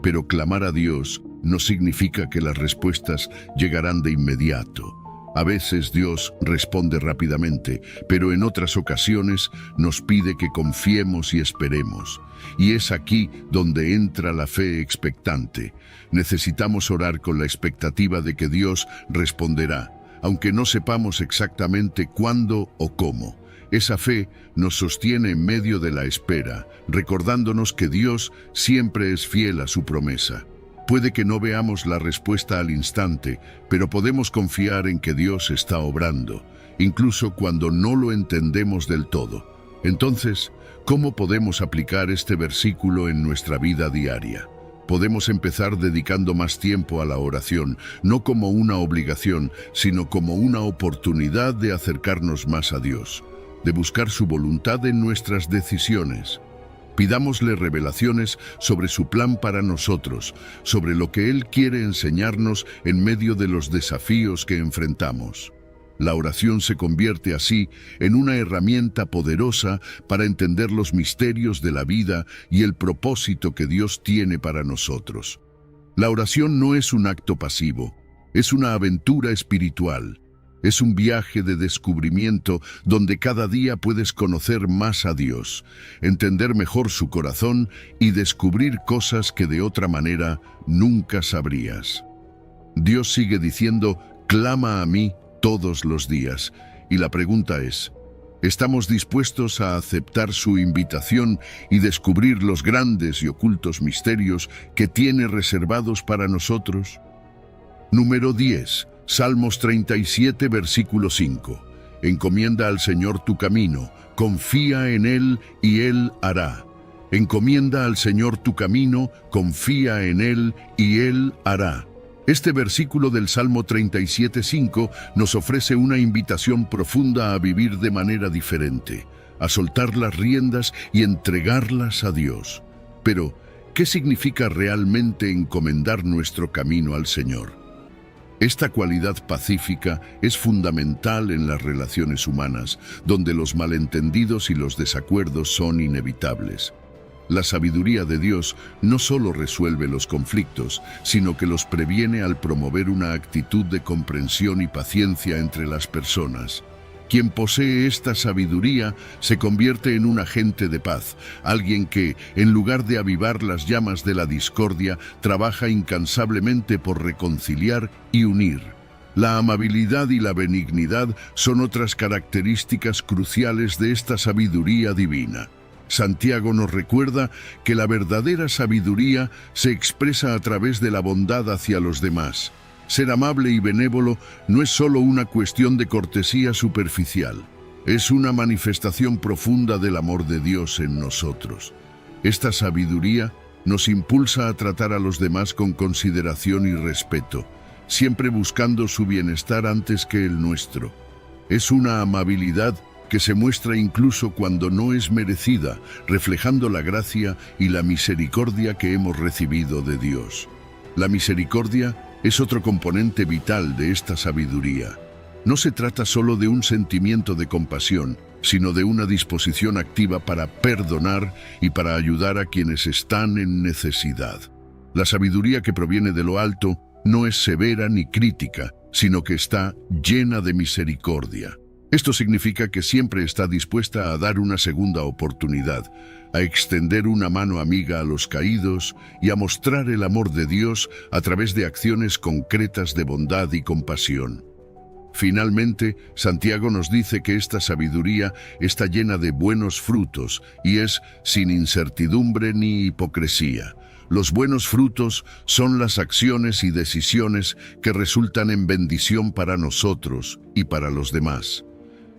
Pero clamar a Dios no significa que las respuestas llegarán de inmediato. A veces Dios responde rápidamente, pero en otras ocasiones nos pide que confiemos y esperemos. Y es aquí donde entra la fe expectante. Necesitamos orar con la expectativa de que Dios responderá, aunque no sepamos exactamente cuándo o cómo. Esa fe nos sostiene en medio de la espera, recordándonos que Dios siempre es fiel a su promesa. Puede que no veamos la respuesta al instante, pero podemos confiar en que Dios está obrando, incluso cuando no lo entendemos del todo. Entonces, ¿cómo podemos aplicar este versículo en nuestra vida diaria? Podemos empezar dedicando más tiempo a la oración, no como una obligación, sino como una oportunidad de acercarnos más a Dios, de buscar su voluntad en nuestras decisiones. Pidámosle revelaciones sobre su plan para nosotros, sobre lo que Él quiere enseñarnos en medio de los desafíos que enfrentamos. La oración se convierte así en una herramienta poderosa para entender los misterios de la vida y el propósito que Dios tiene para nosotros. La oración no es un acto pasivo, es una aventura espiritual. Es un viaje de descubrimiento donde cada día puedes conocer más a Dios, entender mejor su corazón y descubrir cosas que de otra manera nunca sabrías. Dios sigue diciendo, clama a mí todos los días. Y la pregunta es, ¿estamos dispuestos a aceptar su invitación y descubrir los grandes y ocultos misterios que tiene reservados para nosotros? Número 10. Salmos 37, versículo 5. Encomienda al Señor tu camino, confía en Él y Él hará. Encomienda al Señor tu camino, confía en Él y Él hará. Este versículo del Salmo 37:5 nos ofrece una invitación profunda a vivir de manera diferente, a soltar las riendas y entregarlas a Dios. Pero, ¿qué significa realmente encomendar nuestro camino al Señor? Esta cualidad pacífica es fundamental en las relaciones humanas, donde los malentendidos y los desacuerdos son inevitables. La sabiduría de Dios no solo resuelve los conflictos, sino que los previene al promover una actitud de comprensión y paciencia entre las personas. Quien posee esta sabiduría se convierte en un agente de paz, alguien que, en lugar de avivar las llamas de la discordia, trabaja incansablemente por reconciliar y unir. La amabilidad y la benignidad son otras características cruciales de esta sabiduría divina. Santiago nos recuerda que la verdadera sabiduría se expresa a través de la bondad hacia los demás. Ser amable y benévolo no es solo una cuestión de cortesía superficial, es una manifestación profunda del amor de Dios en nosotros. Esta sabiduría nos impulsa a tratar a los demás con consideración y respeto, siempre buscando su bienestar antes que el nuestro. Es una amabilidad que se muestra incluso cuando no es merecida, reflejando la gracia y la misericordia que hemos recibido de Dios. La misericordia es otro componente vital de esta sabiduría. No se trata solo de un sentimiento de compasión, sino de una disposición activa para perdonar y para ayudar a quienes están en necesidad. La sabiduría que proviene de lo alto no es severa ni crítica, sino que está llena de misericordia. Esto significa que siempre está dispuesta a dar una segunda oportunidad, a extender una mano amiga a los caídos y a mostrar el amor de Dios a través de acciones concretas de bondad y compasión. Finalmente, Santiago nos dice que esta sabiduría está llena de buenos frutos y es sin incertidumbre ni hipocresía. Los buenos frutos son las acciones y decisiones que resultan en bendición para nosotros y para los demás.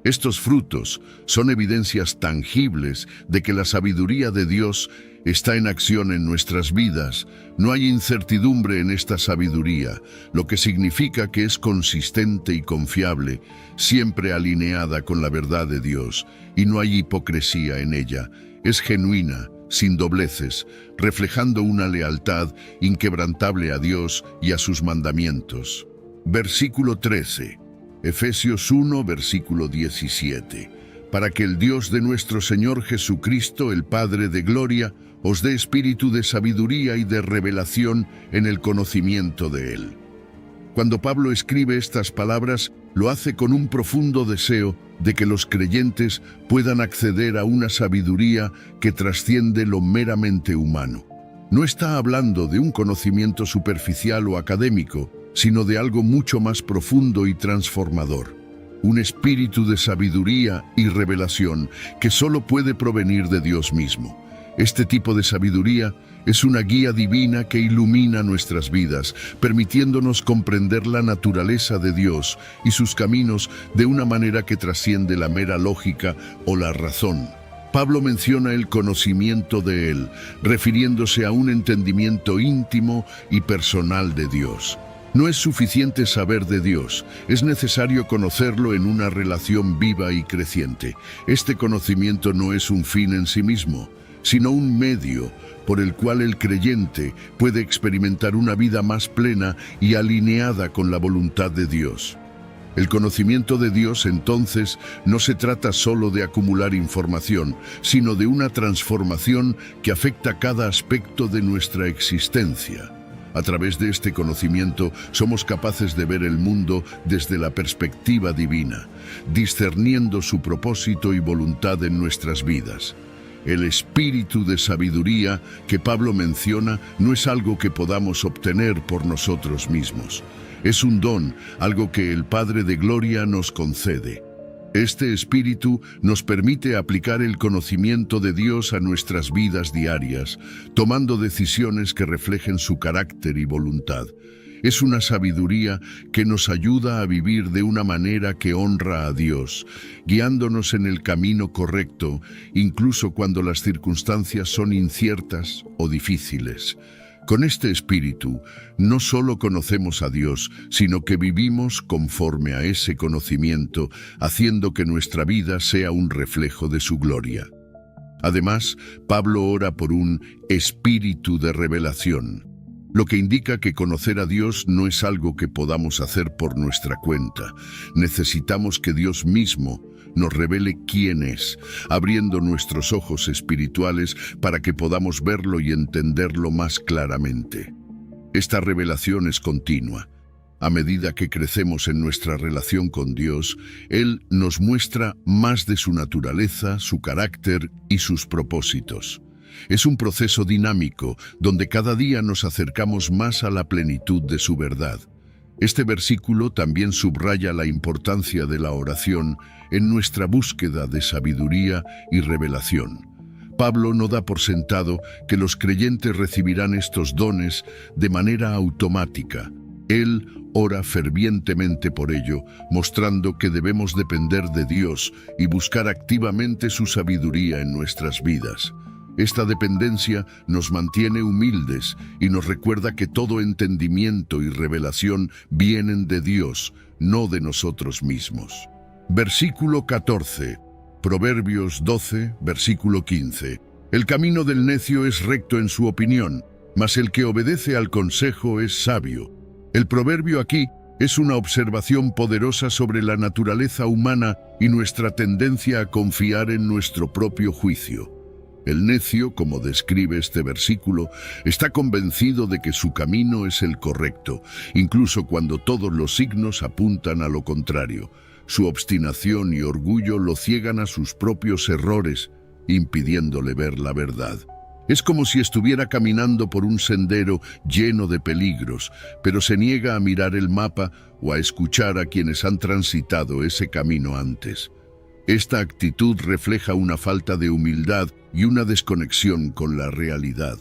Estos frutos son evidencias tangibles de que la sabiduría de Dios está en acción en nuestras vidas. No hay incertidumbre en esta sabiduría, lo que significa que es consistente y confiable, siempre alineada con la verdad de Dios, y no hay hipocresía en ella. Es genuina, sin dobleces, reflejando una lealtad inquebrantable a Dios y a sus mandamientos. Versículo 13. Efesios 1, versículo 17. Para que el Dios de nuestro Señor Jesucristo, el Padre de gloria, os dé espíritu de sabiduría y de revelación en el conocimiento de Él. Cuando Pablo escribe estas palabras, lo hace con un profundo deseo de que los creyentes puedan acceder a una sabiduría que trasciende lo meramente humano. No está hablando de un conocimiento superficial o académico, sino de algo mucho más profundo y transformador. Un espíritu de sabiduría y revelación que solo puede provenir de Dios mismo. Este tipo de sabiduría es una guía divina que ilumina nuestras vidas, permitiéndonos comprender la naturaleza de Dios y sus caminos de una manera que trasciende la mera lógica o la razón. Pablo menciona el conocimiento de Él, refiriéndose a un entendimiento íntimo y personal de Dios. No es suficiente saber de Dios, es necesario conocerlo en una relación viva y creciente. Este conocimiento no es un fin en sí mismo, sino un medio por el cual el creyente puede experimentar una vida más plena y alineada con la voluntad de Dios. El conocimiento de Dios, entonces, no se trata solo de acumular información, sino de una transformación que afecta cada aspecto de nuestra existencia. A través de este conocimiento somos capaces de ver el mundo desde la perspectiva divina, discerniendo su propósito y voluntad en nuestras vidas. El espíritu de sabiduría que Pablo menciona no es algo que podamos obtener por nosotros mismos. Es un don, algo que el Padre de Gloria nos concede. Este espíritu nos permite aplicar el conocimiento de Dios a nuestras vidas diarias, tomando decisiones que reflejen su carácter y voluntad. Es una sabiduría que nos ayuda a vivir de una manera que honra a Dios, guiándonos en el camino correcto, incluso cuando las circunstancias son inciertas o difíciles. Con este espíritu, no solo conocemos a Dios, sino que vivimos conforme a ese conocimiento, haciendo que nuestra vida sea un reflejo de su gloria. Además, Pablo ora por un espíritu de revelación, lo que indica que conocer a Dios no es algo que podamos hacer por nuestra cuenta. Necesitamos que Dios mismo nos revele quién es, abriendo nuestros ojos espirituales para que podamos verlo y entenderlo más claramente. Esta revelación es continua. A medida que crecemos en nuestra relación con Dios, Él nos muestra más de su naturaleza, su carácter y sus propósitos. Es un proceso dinámico, donde cada día nos acercamos más a la plenitud de su verdad. Este versículo también subraya la importancia de la oración en nuestra búsqueda de sabiduría y revelación. Pablo no da por sentado que los creyentes recibirán estos dones de manera automática. Él ora fervientemente por ello, mostrando que debemos depender de Dios y buscar activamente su sabiduría en nuestras vidas. Esta dependencia nos mantiene humildes y nos recuerda que todo entendimiento y revelación vienen de Dios, no de nosotros mismos. Versículo 14. Proverbios 12, versículo 15. El camino del necio es recto en su opinión, mas el que obedece al consejo es sabio. El proverbio aquí es una observación poderosa sobre la naturaleza humana y nuestra tendencia a confiar en nuestro propio juicio. El necio, como describe este versículo, está convencido de que su camino es el correcto, incluso cuando todos los signos apuntan a lo contrario. Su obstinación y orgullo lo ciegan a sus propios errores, impidiéndole ver la verdad. Es como si estuviera caminando por un sendero lleno de peligros, pero se niega a mirar el mapa o a escuchar a quienes han transitado ese camino antes. Esta actitud refleja una falta de humildad y una desconexión con la realidad.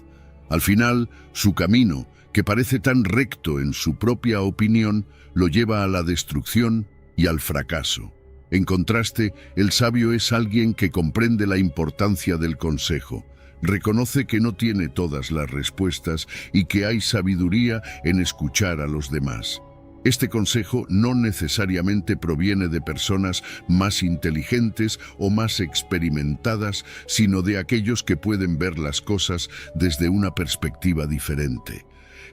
Al final, su camino, que parece tan recto en su propia opinión, lo lleva a la destrucción y al fracaso. En contraste, el sabio es alguien que comprende la importancia del consejo, reconoce que no tiene todas las respuestas y que hay sabiduría en escuchar a los demás. Este consejo no necesariamente proviene de personas más inteligentes o más experimentadas, sino de aquellos que pueden ver las cosas desde una perspectiva diferente.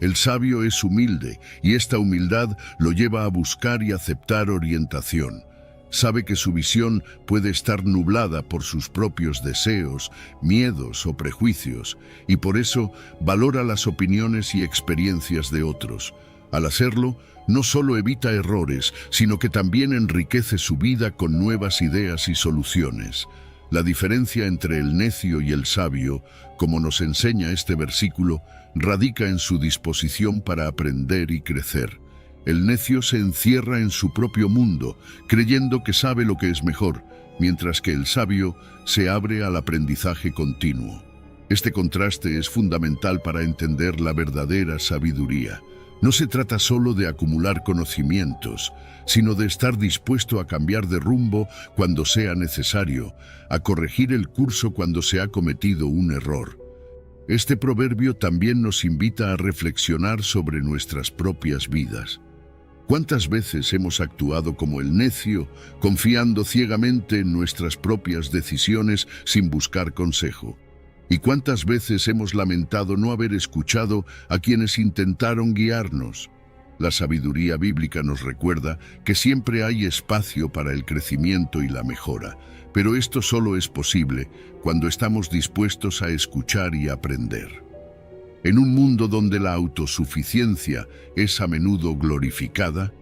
El sabio es humilde y esta humildad lo lleva a buscar y aceptar orientación. Sabe que su visión puede estar nublada por sus propios deseos, miedos o prejuicios, y por eso valora las opiniones y experiencias de otros. Al hacerlo, no solo evita errores, sino que también enriquece su vida con nuevas ideas y soluciones. La diferencia entre el necio y el sabio, como nos enseña este versículo, radica en su disposición para aprender y crecer. El necio se encierra en su propio mundo, creyendo que sabe lo que es mejor, mientras que el sabio se abre al aprendizaje continuo. Este contraste es fundamental para entender la verdadera sabiduría. No se trata solo de acumular conocimientos, sino de estar dispuesto a cambiar de rumbo cuando sea necesario, a corregir el curso cuando se ha cometido un error. Este proverbio también nos invita a reflexionar sobre nuestras propias vidas. ¿Cuántas veces hemos actuado como el necio, confiando ciegamente en nuestras propias decisiones sin buscar consejo? ¿Y cuántas veces hemos lamentado no haber escuchado a quienes intentaron guiarnos? La sabiduría bíblica nos recuerda que siempre hay espacio para el crecimiento y la mejora, pero esto solo es posible cuando estamos dispuestos a escuchar y aprender. En un mundo donde la autosuficiencia es a menudo glorificada,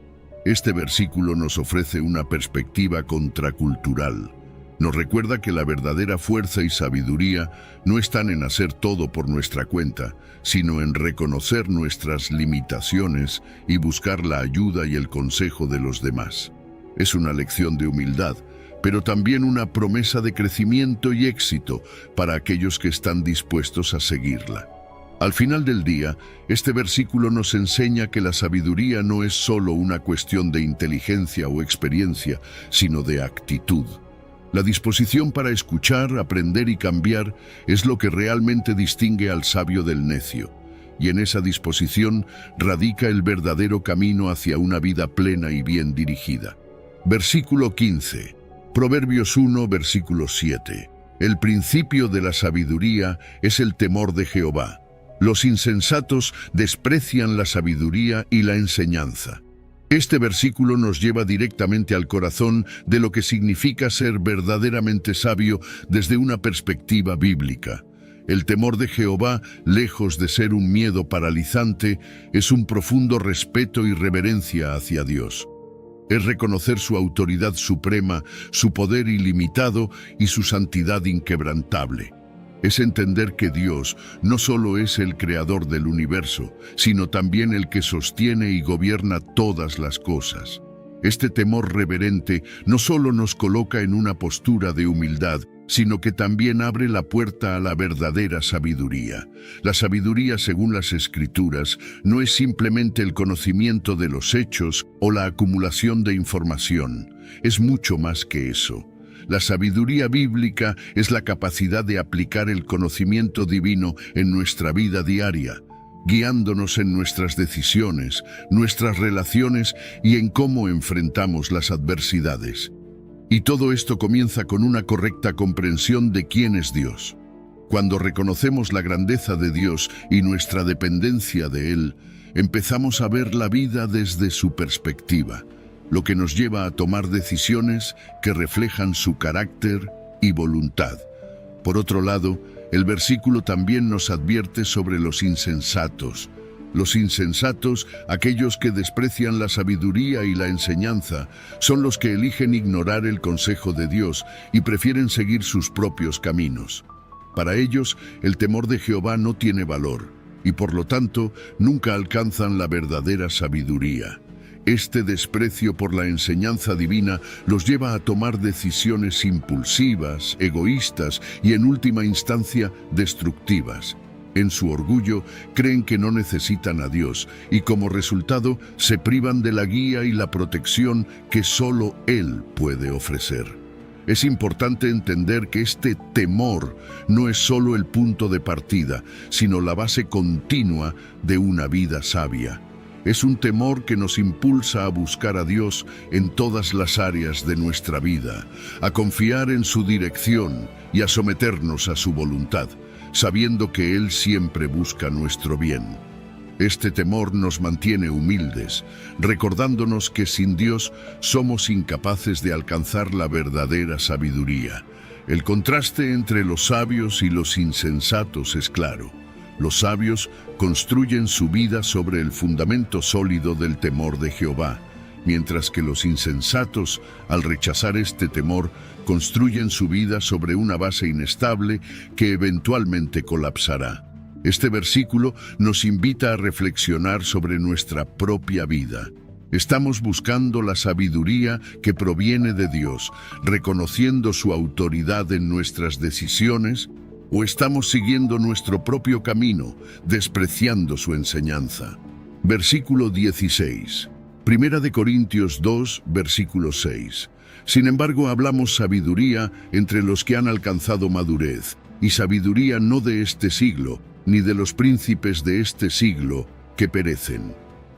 este versículo nos ofrece una perspectiva contracultural. Nos recuerda que la verdadera fuerza y sabiduría no están en hacer todo por nuestra cuenta, sino en reconocer nuestras limitaciones y buscar la ayuda y el consejo de los demás. Es una lección de humildad, pero también una promesa de crecimiento y éxito para aquellos que están dispuestos a seguirla. Al final del día, este versículo nos enseña que la sabiduría no es solo una cuestión de inteligencia o experiencia, sino de actitud. La disposición para escuchar, aprender y cambiar es lo que realmente distingue al sabio del necio, y en esa disposición radica el verdadero camino hacia una vida plena y bien dirigida. Versículo 15. Proverbios 1, versículo 7. El principio de la sabiduría es el temor de Jehová. Los insensatos desprecian la sabiduría y la enseñanza. Este versículo nos lleva directamente al corazón de lo que significa ser verdaderamente sabio desde una perspectiva bíblica. El temor de Jehová, lejos de ser un miedo paralizante, es un profundo respeto y reverencia hacia Dios. Es reconocer su autoridad suprema, su poder ilimitado y su santidad inquebrantable. Es entender que Dios no solo es el creador del universo, sino también el que sostiene y gobierna todas las cosas. Este temor reverente no solo nos coloca en una postura de humildad, sino que también abre la puerta a la verdadera sabiduría. La sabiduría, según las Escrituras, no es simplemente el conocimiento de los hechos o la acumulación de información. Es mucho más que eso. La sabiduría bíblica es la capacidad de aplicar el conocimiento divino en nuestra vida diaria, guiándonos en nuestras decisiones, nuestras relaciones y en cómo enfrentamos las adversidades. Y todo esto comienza con una correcta comprensión de quién es Dios. Cuando reconocemos la grandeza de Dios y nuestra dependencia de Él, empezamos a ver la vida desde su perspectiva, lo que nos lleva a tomar decisiones que reflejan su carácter y voluntad. Por otro lado, el versículo también nos advierte sobre los insensatos. Los insensatos, aquellos que desprecian la sabiduría y la enseñanza, son los que eligen ignorar el consejo de Dios y prefieren seguir sus propios caminos. Para ellos, el temor de Jehová no tiene valor, y por lo tanto, nunca alcanzan la verdadera sabiduría. Este desprecio por la enseñanza divina los lleva a tomar decisiones impulsivas, egoístas y en última instancia destructivas. En su orgullo creen que no necesitan a Dios y como resultado se privan de la guía y la protección que solo Él puede ofrecer. Es importante entender que este temor no es solo el punto de partida, sino la base continua de una vida sabia. Es un temor que nos impulsa a buscar a Dios en todas las áreas de nuestra vida, a confiar en su dirección y a someternos a su voluntad, sabiendo que Él siempre busca nuestro bien. Este temor nos mantiene humildes, recordándonos que sin Dios somos incapaces de alcanzar la verdadera sabiduría. El contraste entre los sabios y los insensatos es claro. Los sabios construyen su vida sobre el fundamento sólido del temor de Jehová, mientras que los insensatos, al rechazar este temor, construyen su vida sobre una base inestable que eventualmente colapsará. Este versículo nos invita a reflexionar sobre nuestra propia vida. Estamos buscando la sabiduría que proviene de Dios, reconociendo su autoridad en nuestras decisiones, ¿o estamos siguiendo nuestro propio camino, despreciando su enseñanza? Versículo 16. Primera de Corintios 2, versículo 6. Sin embargo, hablamos sabiduría entre los que han alcanzado madurez, y sabiduría no de este siglo, ni de los príncipes de este siglo, que perecen.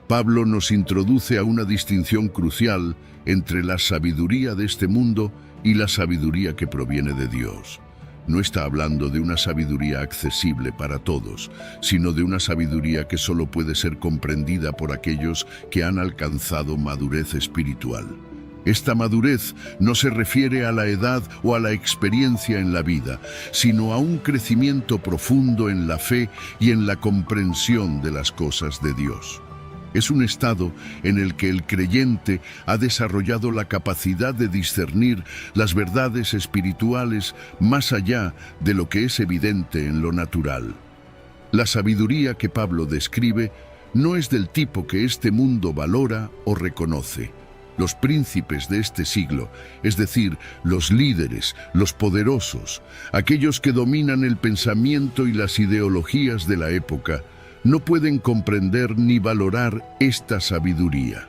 Pablo nos introduce a una distinción crucial entre la sabiduría de este mundo y la sabiduría que proviene de Dios. No está hablando de una sabiduría accesible para todos, sino de una sabiduría que solo puede ser comprendida por aquellos que han alcanzado madurez espiritual. Esta madurez no se refiere a la edad o a la experiencia en la vida, sino a un crecimiento profundo en la fe y en la comprensión de las cosas de Dios. Es un estado en el que el creyente ha desarrollado la capacidad de discernir las verdades espirituales más allá de lo que es evidente en lo natural. La sabiduría que Pablo describe no es del tipo que este mundo valora o reconoce. Los príncipes de este siglo, es decir, los líderes, los poderosos, aquellos que dominan el pensamiento y las ideologías de la época, no pueden comprender ni valorar esta sabiduría.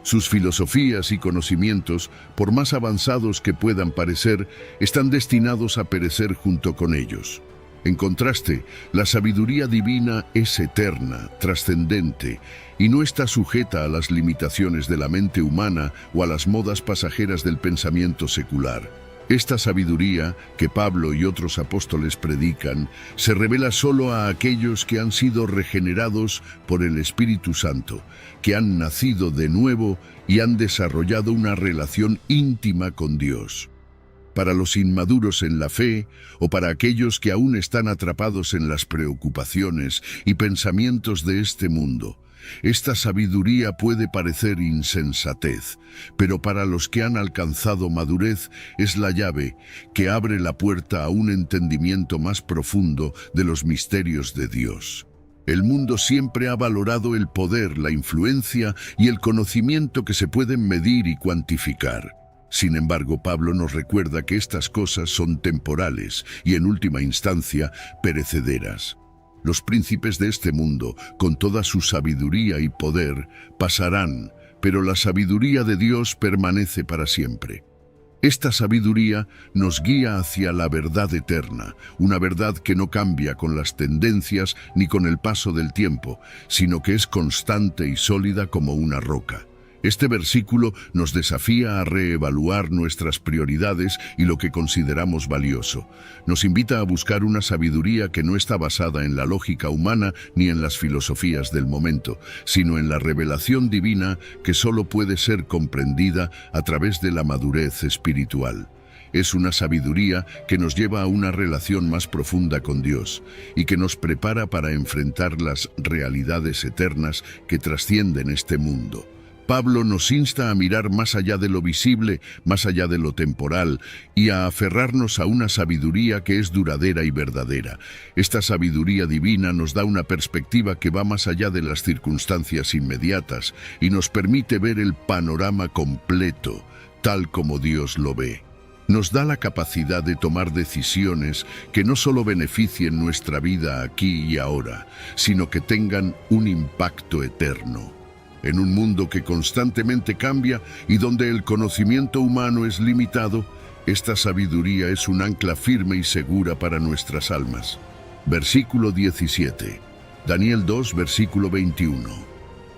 Sus filosofías y conocimientos, por más avanzados que puedan parecer, están destinados a perecer junto con ellos. En contraste, la sabiduría divina es eterna, trascendente, y no está sujeta a las limitaciones de la mente humana o a las modas pasajeras del pensamiento secular. Esta sabiduría que Pablo y otros apóstoles predican se revela solo a aquellos que han sido regenerados por el Espíritu Santo, que han nacido de nuevo y han desarrollado una relación íntima con Dios. Para los inmaduros en la fe o para aquellos que aún están atrapados en las preocupaciones y pensamientos de este mundo, esta sabiduría puede parecer insensatez, pero para los que han alcanzado madurez es la llave que abre la puerta a un entendimiento más profundo de los misterios de Dios. El mundo siempre ha valorado el poder, la influencia y el conocimiento que se pueden medir y cuantificar. Sin embargo, Pablo nos recuerda que estas cosas son temporales y, en última instancia, perecederas. Los príncipes de este mundo, con toda su sabiduría y poder, pasarán, pero la sabiduría de Dios permanece para siempre. Esta sabiduría nos guía hacia la verdad eterna, una verdad que no cambia con las tendencias ni con el paso del tiempo, sino que es constante y sólida como una roca. Este versículo nos desafía a reevaluar nuestras prioridades y lo que consideramos valioso. Nos invita a buscar una sabiduría que no está basada en la lógica humana ni en las filosofías del momento, sino en la revelación divina que solo puede ser comprendida a través de la madurez espiritual. Es una sabiduría que nos lleva a una relación más profunda con Dios y que nos prepara para enfrentar las realidades eternas que trascienden este mundo. Pablo nos insta a mirar más allá de lo visible, más allá de lo temporal, y a aferrarnos a una sabiduría que es duradera y verdadera. Esta sabiduría divina nos da una perspectiva que va más allá de las circunstancias inmediatas y nos permite ver el panorama completo, tal como Dios lo ve. Nos da la capacidad de tomar decisiones que no solo beneficien nuestra vida aquí y ahora, sino que tengan un impacto eterno. En un mundo que constantemente cambia y donde el conocimiento humano es limitado, esta sabiduría es un ancla firme y segura para nuestras almas. Versículo 17. Daniel 2, versículo 21.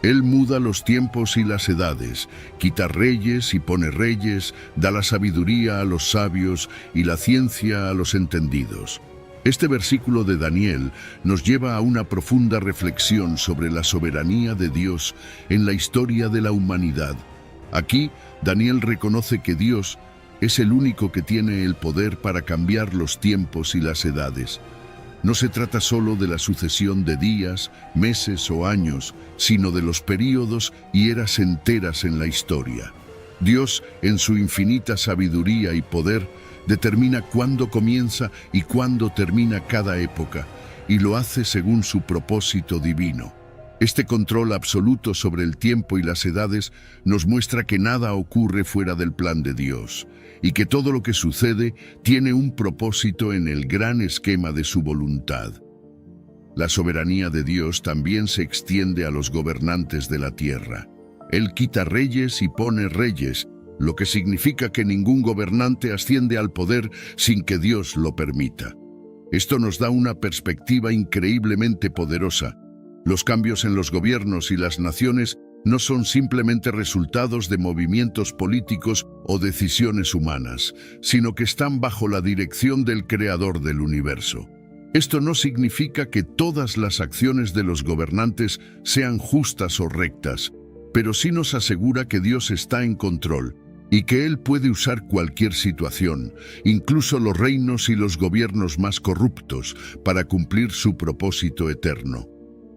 Él muda los tiempos y las edades, quita reyes y pone reyes, da la sabiduría a los sabios y la ciencia a los entendidos. Este versículo de Daniel nos lleva a una profunda reflexión sobre la soberanía de Dios en la historia de la humanidad. Aquí, Daniel reconoce que Dios es el único que tiene el poder para cambiar los tiempos y las edades. No se trata solo de la sucesión de días, meses o años, sino de los períodos y eras enteras en la historia. Dios, en su infinita sabiduría y poder, determina cuándo comienza y cuándo termina cada época, y lo hace según su propósito divino. Este control absoluto sobre el tiempo y las edades nos muestra que nada ocurre fuera del plan de Dios, y que todo lo que sucede tiene un propósito en el gran esquema de su voluntad. La soberanía de Dios también se extiende a los gobernantes de la tierra. Él quita reyes y pone reyes, lo que significa que ningún gobernante asciende al poder sin que Dios lo permita. Esto nos da una perspectiva increíblemente poderosa. Los cambios en los gobiernos y las naciones no son simplemente resultados de movimientos políticos o decisiones humanas, sino que están bajo la dirección del Creador del universo. Esto no significa que todas las acciones de los gobernantes sean justas o rectas, pero sí nos asegura que Dios está en control y que Él puede usar cualquier situación, incluso los reinos y los gobiernos más corruptos, para cumplir su propósito eterno.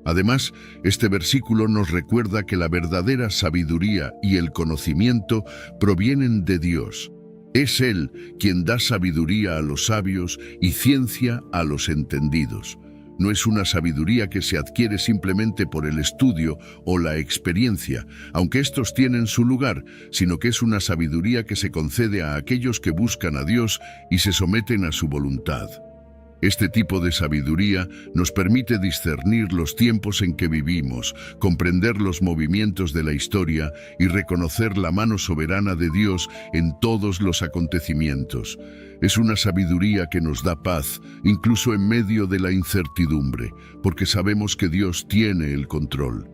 Además, este versículo nos recuerda que la verdadera sabiduría y el conocimiento provienen de Dios. Es Él quien da sabiduría a los sabios y ciencia a los entendidos. No es una sabiduría que se adquiere simplemente por el estudio o la experiencia, aunque estos tienen su lugar, sino que es una sabiduría que se concede a aquellos que buscan a Dios y se someten a su voluntad. Este tipo de sabiduría nos permite discernir los tiempos en que vivimos, comprender los movimientos de la historia y reconocer la mano soberana de Dios en todos los acontecimientos. Es una sabiduría que nos da paz, incluso en medio de la incertidumbre, porque sabemos que Dios tiene el control.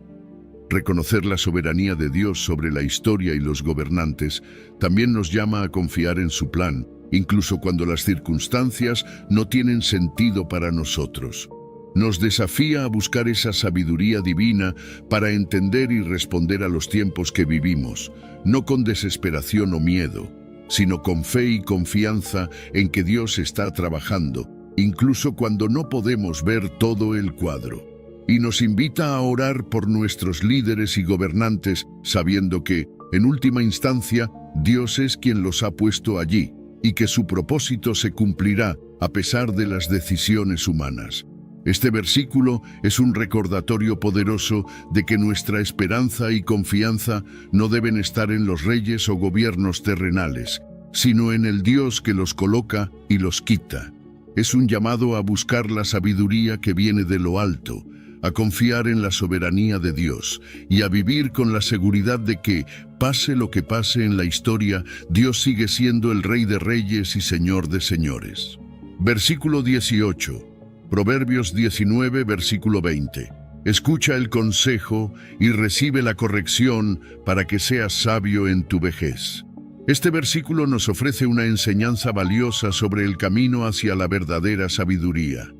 Reconocer la soberanía de Dios sobre la historia y los gobernantes también nos llama a confiar en su plan, incluso cuando las circunstancias no tienen sentido para nosotros. Nos desafía a buscar esa sabiduría divina para entender y responder a los tiempos que vivimos, no con desesperación o miedo, sino con fe y confianza en que Dios está trabajando, incluso cuando no podemos ver todo el cuadro. Y nos invita a orar por nuestros líderes y gobernantes, sabiendo que, en última instancia, Dios es quien los ha puesto allí, y que su propósito se cumplirá a pesar de las decisiones humanas. Este versículo es un recordatorio poderoso de que nuestra esperanza y confianza no deben estar en los reyes o gobiernos terrenales, sino en el Dios que los coloca y los quita. Es un llamado a buscar la sabiduría que viene de lo alto, a confiar en la soberanía de Dios y a vivir con la seguridad de que, pase lo que pase en la historia, Dios sigue siendo el Rey de Reyes y Señor de Señores. Versículo 18. Proverbios 19, versículo 20. Escucha el consejo y recibe la corrección para que seas sabio en tu vejez. Este versículo nos ofrece una enseñanza valiosa sobre el camino hacia la verdadera sabiduría.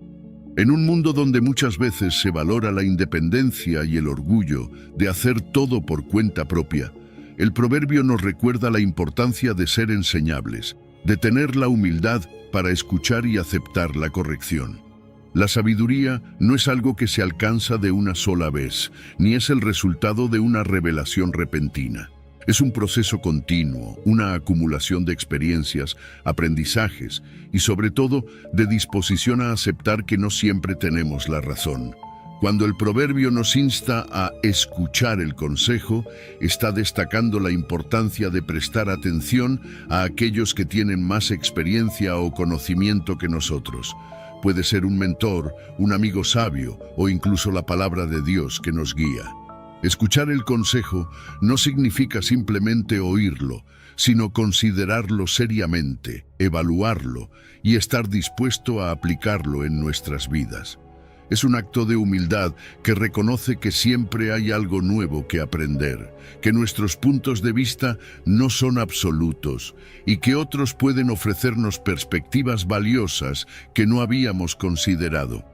En un mundo donde muchas veces se valora la independencia y el orgullo de hacer todo por cuenta propia, el proverbio nos recuerda la importancia de ser enseñables, de tener la humildad para escuchar y aceptar la corrección. La sabiduría no es algo que se alcanza de una sola vez, ni es el resultado de una revelación repentina. Es un proceso continuo, una acumulación de experiencias, aprendizajes y sobre todo de disposición a aceptar que no siempre tenemos la razón. Cuando el proverbio nos insta a escuchar el consejo, está destacando la importancia de prestar atención a aquellos que tienen más experiencia o conocimiento que nosotros. Puede ser un mentor, un amigo sabio o incluso la palabra de Dios que nos guía. Escuchar el consejo no significa simplemente oírlo, sino considerarlo seriamente, evaluarlo y estar dispuesto a aplicarlo en nuestras vidas. Es un acto de humildad que reconoce que siempre hay algo nuevo que aprender, que nuestros puntos de vista no son absolutos y que otros pueden ofrecernos perspectivas valiosas que no habíamos considerado.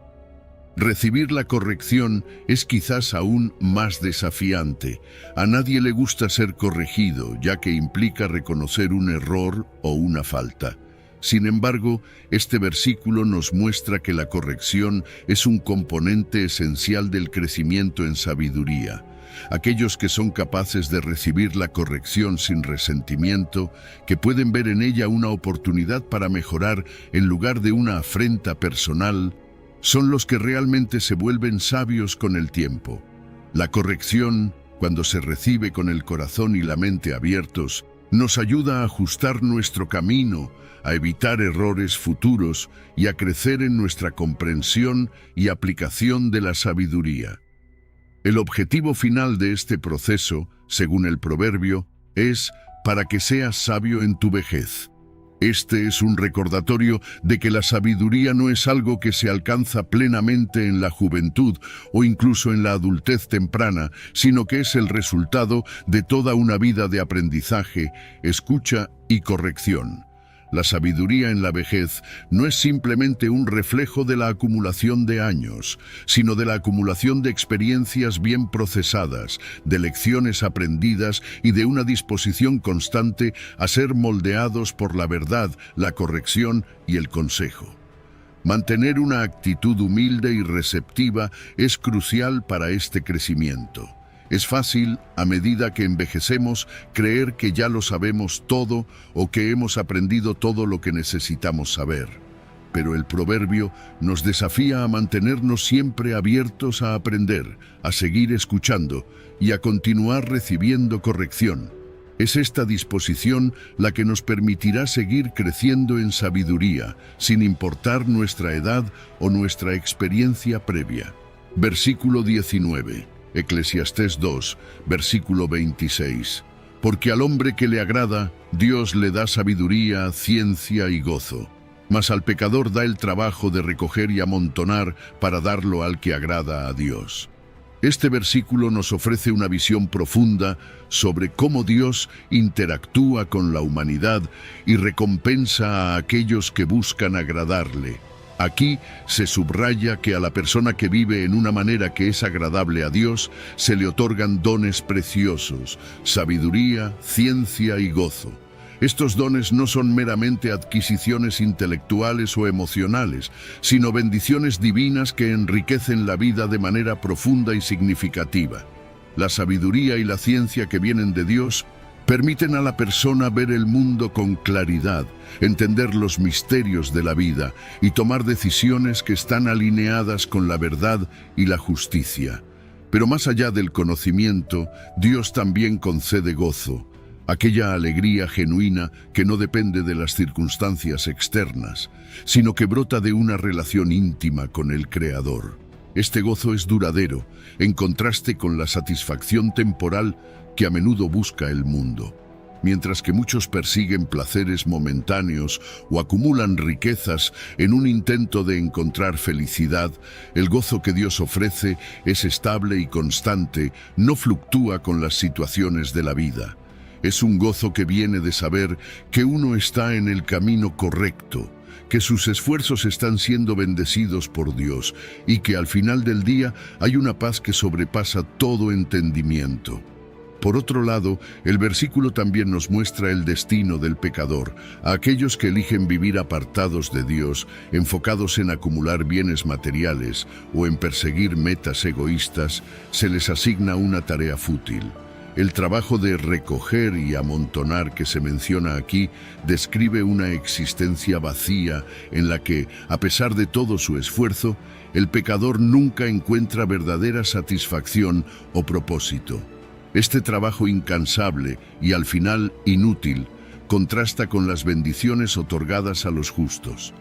Recibir la corrección es quizás aún más desafiante. A nadie le gusta ser corregido, ya que implica reconocer un error o una falta. Sin embargo, este versículo nos muestra que la corrección es un componente esencial del crecimiento en sabiduría. Aquellos que son capaces de recibir la corrección sin resentimiento, que pueden ver en ella una oportunidad para mejorar en lugar de una afrenta personal, son los que realmente se vuelven sabios con el tiempo. La corrección, cuando se recibe con el corazón y la mente abiertos, nos ayuda a ajustar nuestro camino, a evitar errores futuros y a crecer en nuestra comprensión y aplicación de la sabiduría. El objetivo final de este proceso, según el proverbio, es para que seas sabio en tu vejez. Este es un recordatorio de que la sabiduría no es algo que se alcanza plenamente en la juventud o incluso en la adultez temprana, sino que es el resultado de toda una vida de aprendizaje, escucha y corrección. La sabiduría en la vejez no es simplemente un reflejo de la acumulación de años, sino de la acumulación de experiencias bien procesadas, de lecciones aprendidas y de una disposición constante a ser moldeados por la verdad, la corrección y el consejo. Mantener una actitud humilde y receptiva es crucial para este crecimiento. Es fácil, a medida que envejecemos, creer que ya lo sabemos todo o que hemos aprendido todo lo que necesitamos saber. Pero el proverbio nos desafía a mantenernos siempre abiertos a aprender, a seguir escuchando y a continuar recibiendo corrección. Es esta disposición la que nos permitirá seguir creciendo en sabiduría, sin importar nuestra edad o nuestra experiencia previa. Versículo 19. Eclesiastés 2, versículo 26. Porque al hombre que le agrada, Dios le da sabiduría, ciencia y gozo. Mas al pecador da el trabajo de recoger y amontonar para darlo al que agrada a Dios. Este versículo nos ofrece una visión profunda sobre cómo Dios interactúa con la humanidad y recompensa a aquellos que buscan agradarle. Aquí se subraya que a la persona que vive en una manera que es agradable a Dios se le otorgan dones preciosos, sabiduría, ciencia y gozo. Estos dones no son meramente adquisiciones intelectuales o emocionales, sino bendiciones divinas que enriquecen la vida de manera profunda y significativa. La sabiduría y la ciencia que vienen de Dios permiten a la persona ver el mundo con claridad, entender los misterios de la vida y tomar decisiones que están alineadas con la verdad y la justicia. Pero más allá del conocimiento, Dios también concede gozo, aquella alegría genuina que no depende de las circunstancias externas, sino que brota de una relación íntima con el Creador. Este gozo es duradero, en contraste con la satisfacción temporal que a menudo busca el mundo. Mientras que muchos persiguen placeres momentáneos o acumulan riquezas en un intento de encontrar felicidad, el gozo que Dios ofrece es estable y constante, no fluctúa con las situaciones de la vida. Es un gozo que viene de saber que uno está en el camino correcto, que sus esfuerzos están siendo bendecidos por Dios y que al final del día hay una paz que sobrepasa todo entendimiento. Por otro lado, el versículo también nos muestra el destino del pecador. A aquellos que eligen vivir apartados de Dios, enfocados en acumular bienes materiales o en perseguir metas egoístas, se les asigna una tarea fútil. El trabajo de recoger y amontonar que se menciona aquí describe una existencia vacía en la que, a pesar de todo su esfuerzo, el pecador nunca encuentra verdadera satisfacción o propósito. Este trabajo incansable y al final inútil contrasta con las bendiciones otorgadas a los justos.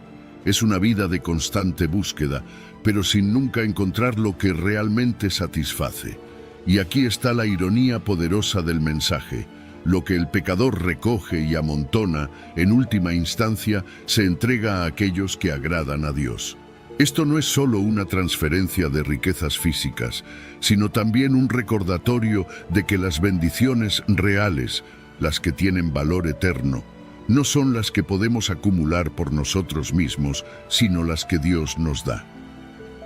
Es una vida de constante búsqueda, pero sin nunca encontrar lo que realmente satisface. Y aquí está la ironía poderosa del mensaje. Lo que el pecador recoge y amontona, en última instancia, se entrega a aquellos que agradan a Dios. Esto no es solo una transferencia de riquezas físicas, sino también un recordatorio de que las bendiciones reales, las que tienen valor eterno, no son las que podemos acumular por nosotros mismos, sino las que Dios nos da.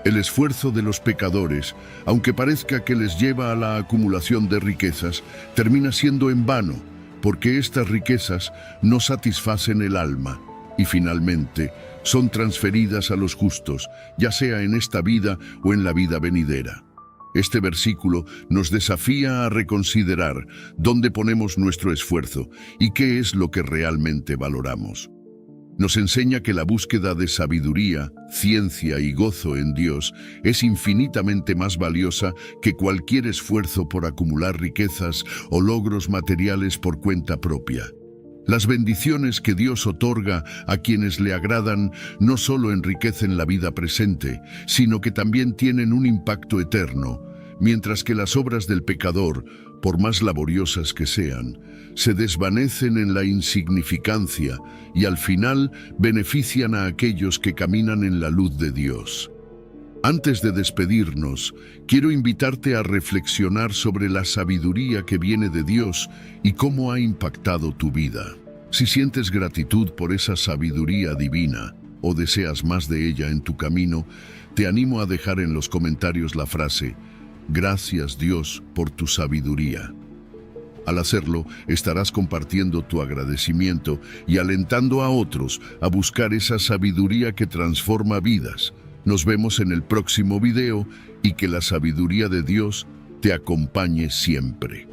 El esfuerzo de los pecadores, aunque parezca que les lleva a la acumulación de riquezas, termina siendo en vano, porque estas riquezas no satisfacen el alma y finalmente son transferidas a los justos, ya sea en esta vida o en la vida venidera. Este versículo nos desafía a reconsiderar dónde ponemos nuestro esfuerzo y qué es lo que realmente valoramos. Nos enseña que la búsqueda de sabiduría, ciencia y gozo en Dios es infinitamente más valiosa que cualquier esfuerzo por acumular riquezas o logros materiales por cuenta propia. Las bendiciones que Dios otorga a quienes le agradan no solo enriquecen la vida presente, sino que también tienen un impacto eterno, mientras que las obras del pecador, por más laboriosas que sean, se desvanecen en la insignificancia y al final benefician a aquellos que caminan en la luz de Dios. Antes de despedirnos, quiero invitarte a reflexionar sobre la sabiduría que viene de Dios y cómo ha impactado tu vida. Si sientes gratitud por esa sabiduría divina o deseas más de ella en tu camino, te animo a dejar en los comentarios la frase: "Gracias Dios por tu sabiduría". Al hacerlo, estarás compartiendo tu agradecimiento y alentando a otros a buscar esa sabiduría que transforma vidas. Nos vemos en el próximo video y que la sabiduría de Dios te acompañe siempre.